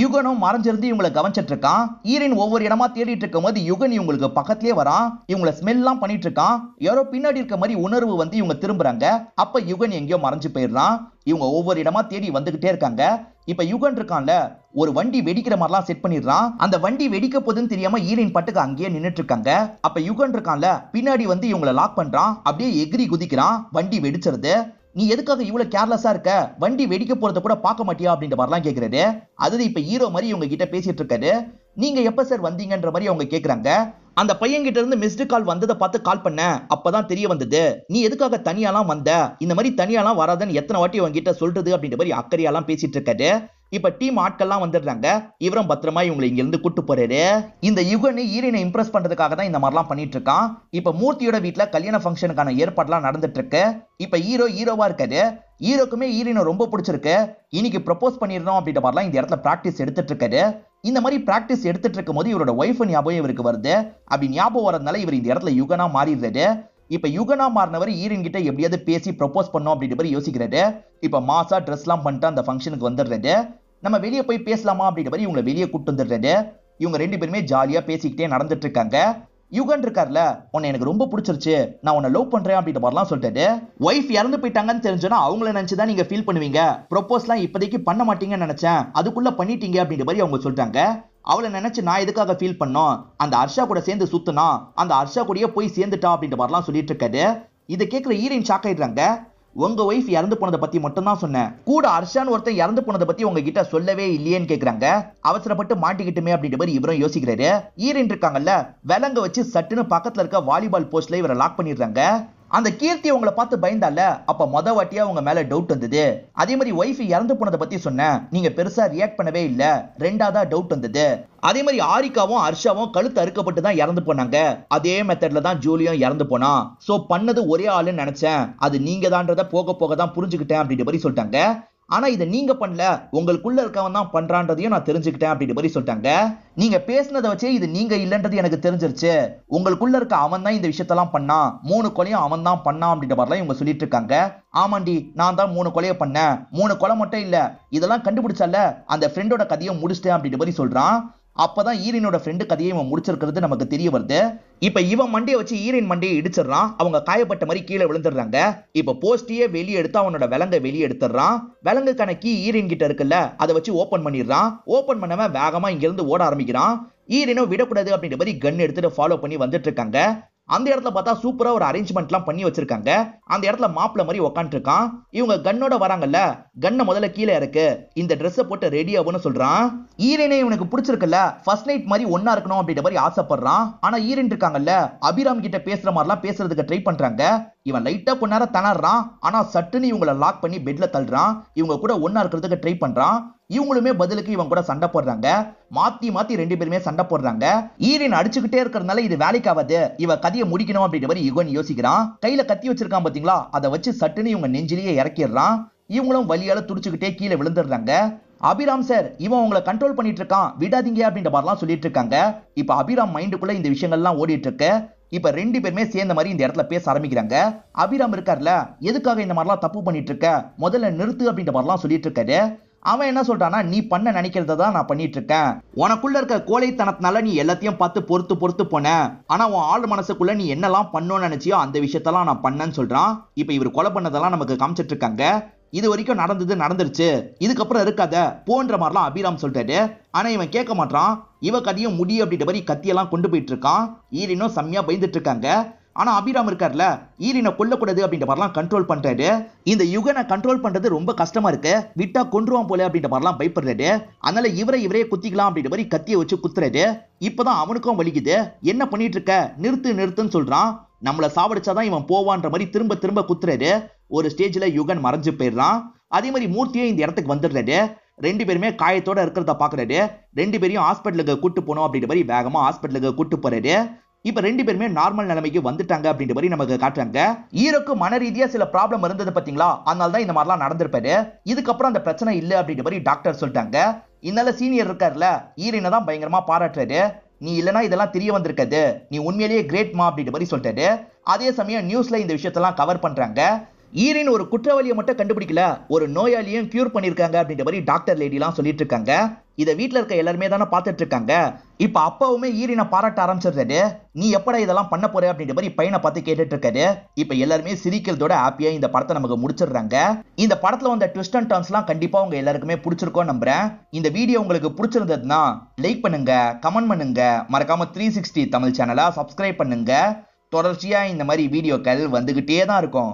யுகனும் மறைஞ்சிருந்து இவங்களை கவனிச்சிட்டு இருக்கான். ஈரன் ஒவ்வொரு இடமா தேடிட்டு இருக்கும் போது யுகன் இவங்களுக்கு பக்கத்திலே வரான். இவங்களை ஸ்மெல் எல்லாம் பண்ணிட்டு இருக்கான். யாரோ பின்னாடி இருக்க மாதிரி உணர்வு வந்து இவங்க திரும்புறாங்க. அப்ப யுகன் எங்கேயோ மறைஞ்சு போயிடுறான். இவங்க ஒவ்வொரு இடமா தேடி வந்துகிட்டே இருக்காங்க. இப்ப யுகன் இருக்கான்ல, ஒரு வண்டி வெடிக்கிற மாதிரிலாம் செட் பண்ணிடுறான். அந்த வண்டி வெடிக்க போதுன்னு தெரியாம ஈரன் பட்டுக்கு அங்கேயே நின்னுட்டு இருக்காங்க. அப்ப யுகன் இருக்கான்ல, பின்னாடி வந்து இவங்களை லாக் பண்றான். அப்படியே எகிரி குதிக்கிறான். வண்டி வெடிச்சிருது. நீ எதுக்காக இவ்வளவு கேர்லெஸ்ஸா இருக்க, வண்டி வெடிக்க போறத கூட பார்க்க மாட்டியா அப்படின்ற மாதிரிலாம் கேக்குறாரு. அது இப்ப ஹீரோ மாதிரி இவங்க கிட்ட பேசிட்டு இருக்காரு. நீங்க எப்ப சார் வந்தீங்கன்ற மாதிரி அவங்க கேக்குறாங்க. அந்த பையன் கிட்ட இருந்து மிஸ்டு கால் வந்ததை பார்த்து கால் பண்ண, அப்பதான் தெரிய வந்தது நீ எதுக்காக தனியாலாம் வந்த, இந்த மாதிரி தனியாலாம் வராதன்னு எத்தனை வாட்டி அவங்க கிட்ட சொல்றது அப்படின்ற மாதிரி அக்கறையெல்லாம் பேசிட்டு இருக்காரு. இப்ப டீம் ஆட்கள்லாம் வந்துடுறாங்க. இவரும் பத்திரமா இவங்களை இங்க இருந்து கூட்டு போறாரு. இந்த யுகனை ஈரனை இம்ப்ரெஸ் பண்றதுக்காக தான் இந்த மாதிரிலாம் பண்ணிட்டு இருக்கான். இப்ப மூர்த்தியோட வீட்டுல கல்யாண ஃபங்க்ஷனுக்கான ஏற்பாடுலாம் நடந்துட்டு இருக்கு. இப்ப ஹீரோவா இருக்காரு. ஹீரோக்குமே ஈரனை ரொம்ப பிடிச்சிருக்கு. இன்னைக்கு ப்ரப்போஸ் பண்ணிடணும் அப்படின்ற மாதிரிலாம் இந்த இடத்துல பிராக்டிஸ் எடுத்துட்டு இருக்காரு. இந்த மாதிரி பிராக்டிஸ் எடுத்துட்டு இருக்கும் போது இவரோட ஒய்ஃப் ஞாபகம் இவருக்கு வருது. அப்படி ஞாபகம் வரதுனால இவர் இந்த இடத்துல யுகனா மாறிடுறாரு. இப்ப யுகனா மாறினவர் ஈரன் கிட்ட எப்படியாவது பேசி ப்ரப்போஸ் பண்ணோம் அப்படின்ற மாதிரி யோசிக்கிறாரு. இப்ப மாசா ட்ரெஸ் எல்லாம் பண்ணிட்டு அந்த ஃபங்க்ஷனுக்கு வந்துடுறாரு. நம்ம வெளியே போய் பேசலாமா அப்படின்ற மாதிரி இவங்களை வெளியே கூட்டு வந்துடுறாரு. இவங்க ரெண்டு பேருமே ஜாலியா பேசிக்கிட்டே நடந்துட்டு இருக்காங்க. யுகன் இருக்கார்ல, உன்னை எனக்கு ரொம்ப பிடிச்சிருச்சு, நான் உன்னை லவ் பண்றேன் அப்படின்ற மாதிரிலாம் சொல்லிட்டாரு. ஒய்ஃப் இறந்து போயிட்டாங்கன்னு தெரிஞ்சோன்னா அவங்கள நினைச்சுதான் நீங்க ஃபீல் பண்ணுவீங்க, ப்ரொபோஸ்லாம் இப்போதைக்கு பண்ண மாட்டீங்கன்னு நினைச்சேன், அதுக்குள்ள பண்ணிட்டீங்க அப்படின்ற மாதிரி அவங்க சொல்லிட்டாங்க. அவளை நினைச்சு நான் எதுக்காக ஃபீல் பண்ணோம், அந்த ஹர்ஷா கூட சேர்ந்து சுத்துனா அந்த ஹர்ஷா கூடயே போய் சேர்ந்துட்டா அப்படின்ற மாதிரிலாம் சொல்லிட்டு இருக்காரு. இதை கேட்கிற ஹீரோயின் ஷாக் ஆயிடுறாங்க. உங்க ஒய்ஃப் இறந்து போனதை பத்தி மட்டும் தான் சொன்னேன், கூட ஹர்ஷான்னு ஒருத்தன் இறந்து போனதை பத்தி உங்ககிட்ட சொல்லவே இல்லையேன்னு கேக்குறாங்க. அவசரப்பட்டு மாட்டிக்கிட்டுமே அப்படின்ற மாதிரி இவரும் யோசிக்கிறாரு. ஈரன் இருக்காங்கல்ல, விலங்க வச்சு சட்டுன்னு பக்கத்துல இருக்க வாலிபால் போஸ்ட்ல இவரை லாக் பண்ணிடுறாங்க. அந்த கீர்த்தி உங்களை பார்த்து பயந்தால, அப்ப மொத வாட்டியா உங்க மேல டவுட் வந்தது. அதே மாதிரி ஒய்ஃப் இறந்து போனதை பத்தி சொன்னேன், நீங்க பெருசா ரியாக்ட் பண்ணவே இல்ல, ரெண்டாவதா டவுட் வந்தது. அதே மாதிரி ஆரிகாவும் ஹர்ஷாவும் கழுத்து அறுக்கப்பட்டு தான் இறந்து போனாங்க. அதே மெத்தட்ல தான் ஜூலியும் இறந்து போனா. சோ பண்ணது ஒரே ஆளுன்னு நினைச்சேன், அது நீங்க தான்றத போக போக தான் புரிஞ்சுக்கிட்டேன் அப்படின்ற மாதிரி சொல்லிட்டாங்க. ஆனா இதை நீங்க பண்ணல, உங்களுக்குள்ள இருக்கவன் தான் பண்றான்றதையும் நான் தெரிஞ்சுக்கிட்டேன் அப்படின்ற மாதிரி சொல்லிட்டாங்க. நீங்க பேசினதை வச்சே இது நீங்க இல்லன்றது எனக்கு தெரிஞ்சிருச்சு, உங்களுக்குள்ள இருக்க அவன் தான் இந்த விஷயத்தெல்லாம் பண்ணான், 3 கொலையும் அவன் தான் பண்ணான் அப்படின்ற மாதிரிலாம் இவங்க சொல்லிட்டு இருக்காங்க. ஆமாண்டி, நான் தான் 3 கொலையை பண்ணேன், 3 கொலை மட்டும் இல்ல, இதெல்லாம் கண்டுபிடிச்சால அந்த ஃப்ரெண்டோட கதையை முடிச்சிட்டேன் அப்படின்ற மாதிரி சொல்றான். அப்பதான் ஈரனோட ஃப்ரெண்டு கதையை இவன் முடிச்சிருக்கிறது நமக்கு தெரிய வருது. இப்ப இவன் மண்டையை வச்சு ஈரன் மண்டையை இடிச்சிடறான். அவங்க காயப்பட்ட மாதிரி கீழே விழுந்துடுறாங்க. இப்ப போஸ்டியே வெளியே எடுத்து அவனோட விலங்கை வெளியே எடுத்துடுறான். விலங்குக்கான கீ ஈரன் கிட்ட இருக்குல்ல, அதை வச்சு ஓபன் பண்ணிடுறான். ஓபன் பண்ணவன் வேகமா இங்க இருந்து ஓட ஆரம்பிக்கிறான். ஈரனும் விடக்கூடாது அப்படின்ற மாதிரி கன் எடுத்துட்டு ஃபாலோ பண்ணி வந்துட்டு இருக்காங்க. அந்த இடத்துல பார்த்தா சூப்பரா ஒரு அரேஞ்ச்மெண்ட்லாம் பண்ணி வச்சிருக்காங்க. அந்த இடத்துல மாப்பிள மாதிரி உட்காந்துட்டு இருக்கான். இவங்க கன்னோட வராங்கல்ல, கண்ணை முதல்ல கீழே இருக்கு, இந்த ட்ரெஸ்ஸை போட்டு ரெடி ஆகும்னு சொல்றான். ஈரனை இவனுக்கு பிடிச்சிருக்குல்ல, ஃபர்ஸ்ட் நைட் மாதிரி ஒன்னா இருக்கணும் அப்படின்ற மாதிரி ஆசைப்படுறான். ஆனா ஈரன் இருக்காங்கல்ல, அபிராம் கிட்ட பேசுற மாதிரிலாம் பேசுறதுக்கு ட்ரை பண்றாங்க. இவன் லைட்டா கொஞ்ச நேரம் திணறான். ஆனா சட்டுன்னு இவங்களை லாக் பண்ணி பெட்ல தள்ளுறான். இவங்க கூட ஒன்னா இருக்கிறதுக்கு ட்ரை பண்றான். இவங்களுமே பதிலுக்கு இவன் கூட சண்டை போடுறாங்க. மாத்தி மாத்தி ரெண்டு பேருமே சண்டை போடுறாங்க. ஈரின் அடிச்சுக்கிட்டே இருக்கிறதுனால இது வேலைக்கு ஆகாது, இவ கதையை முடிக்கணும் அப்படின்ற மாதிரி யுகன் யோசிக்கிறான். கையில கத்தி வச்சிருக்கான் பாத்தீங்களா, அதை வச்சு சட்டுன்னு இவங்க நெஞ்சிலேயே இறக்கிடுறான். இவங்களும் வலியால துடிச்சுக்கிட்டே கீழே விழுந்துடுறாங்க. அபிராம் சார், இவன் உங்களை கண்ட்ரோல் பண்ணிட்டு இருக்கான், விடாதீங்க அப்படின்ற மாதிரிலாம் சொல்லிட்டு இருக்காங்க. இப்ப அபிராம் மைண்டுக்குள்ள இந்த விஷயங்கள்லாம் ஓடிட்டு இருக்கு. இப்ப ரெண்டு பேருமே சேர்ந்த மாதிரி இந்த இடத்துல பேச ஆரம்பிக்கிறாங்க. அபிராம் இருக்கார்ல, எதுக்காக இந்த மாதிரிலாம் தப்பு பண்ணிட்டு இருக்க, முதல்ல நிறுத்து அப்படின்ற மாதிரிலாம் சொல்லிட்டு இருக்காரு. அவன் என்ன சொல்றானா, நீ பண்ண நினைக்கிறத தான் நான் பண்ணிட்டு இருக்கேன், உனக்குள்ள இருக்க கோழைத்தனத்தினால நீ எல்லாத்தையும் பார்த்து பொறுத்து பொறுத்து போன, ஆனா உன் ஆள் மனசுக்குள்ள நீ என்னெல்லாம் பண்ணணும்னு நினைச்சியோ அந்த விஷயத்தெல்லாம் நான் பண்ணேன்னு சொல்றான். இப்ப இவர் கொலை பண்ணதெல்லாம் நமக்கு காமிச்சிட்டு இருக்காங்க. இது வரைக்கும் நடந்தது நடந்துருச்சு, இதுக்கப்புறம் இருக்காத போன்ற மாதிரிலாம் அபிராம் சொல்றாரு. ஆனா இவன் கேட்க மாட்டான். இவ கதையும் முடியும் அப்படின்ற மாதிரி கத்தியெல்லாம் கொண்டு போயிட்டு இருக்கான். ஈரினும் செம்மையா பயந்துட்டு இருக்காங்க. ஆனா அபிராம் இருக்கார்ல, ஈரினை கொல்லக்கூடாது அப்படின்ற மாதிரிலாம் கண்ட்ரோல் பண்றாரு. இந்த யுகனை கண்ட்ரோல் பண்றது ரொம்ப கஷ்டமா இருக்கு, விட்டா கொன்றுவான் போல அப்படின்ற மாதிரிலாம் பயப்படுறாரு. அதனால இவரே குத்திக்கலாம் அப்படின்ற மாதிரி கத்தியை வச்சு குத்துறாரு. இப்பதான் அவனுக்கும் வலிக்குது. என்ன பண்ணிட்டு இருக்க, நிறுத்து நிறுத்துன்னு சொல்றான். நம்மள சாவடிச்சாதான் இவன் போவான்ற மாதிரி திரும்ப திரும்ப குத்துறாரு. ஒரு ஸ்டேஜ்ல யுகன் மறைஞ்சு போயிடுறான். அதே மாதிரி மூர்த்தியே இந்த இடத்துக்கு வந்துடுறாரு. ரெண்டு பேருமே காயத்தோட இருக்கிறத பாக்குறாரு. ரெண்டு பேரையும் ஹாஸ்பிட்டலுக்கு கூட்டு போனோம் அப்படின்ற மாதிரி வேகமா ஹாஸ்பிட்டலுக்கு கூட்டு போறாரு. இப்ப ரெண்டு பேருமே நார்மல் நிலைமைக்கு வந்துட்டாங்க அப்படின்ற மாதிரி நமக்கு காட்டுறாங்க. ஹீரோக்கு மன ரீதியா சில ப்ராப்ளம் இருந்தது பாத்தீங்களா, அதனால தான் இந்த மாதிரிலாம் நடந்திருப்பாரு. இதுக்கப்புறம் அந்த பிரச்சனை இல்ல அப்படின்ற மாதிரி டாக்டர் சொல்லிட்டாங்க. இதனால சீனியர் இருக்காருல, ஈரினை தான் பயங்கரமா பாராட்டுறாரு. நீ இல்லனா இதெல்லாம் தெரிய வந்திருக்காது, நீ உண்மையிலேயே கிரேட்மா அப்படின்ற மாதிரி சொல்லிட்டாரு. அதே சமயம் நியூஸ்ல இந்த விஷயத்தெல்லாம் கவர் பண்றாங்க. ஈரின் ஒரு குற்றவாளியை மட்டும் கண்டுபிடிக்கல, ஒரு நோயாளியும் கியூர் பண்ணிருக்காங்க அப்படின்ற மாதிரி டாக்டர் லேடிலாம் சொல்லிட்டு இருக்காங்க. இதை வீட்டுல இருக்க எல்லாருமே தானே பார்த்துட்டு இருக்காங்க. இப்ப அப்பாவுமே ஈரினை பாராட்ட ஆரம்பிச்சிடுறாரு. நீ எப்படா இதெல்லாம் பண்ண போற அப்படின்ற மாதிரி பையனை பார்த்து கேட்டுட்டு இருக்காரு. இப்ப எல்லாருமே சிரிக்கிறதோட ஹாப்பியா இந்த படத்தை நமக்கு முடிச்சிடுறாங்க. இந்த படத்துல வந்த ட்விஸ்ட் அண்ட் டர்ன்ஸ்லாம் கண்டிப்பா உங்க எல்லாருக்குமே பிடிச்சிருக்கும் நம்புறேன். இந்த வீடியோ உங்களுக்கு பிடிச்சிருந்ததுன்னா லைக் பண்ணுங்க, கமெண்ட் பண்ணுங்க, மறக்காம 360 தமிழ் சேனலை சப்ஸ்கிரைப் பண்ணுங்க. தொடர்ச்சியா இந்த மாதிரி வீடியோக்கள் வந்துகிட்டே தான் இருக்கும்.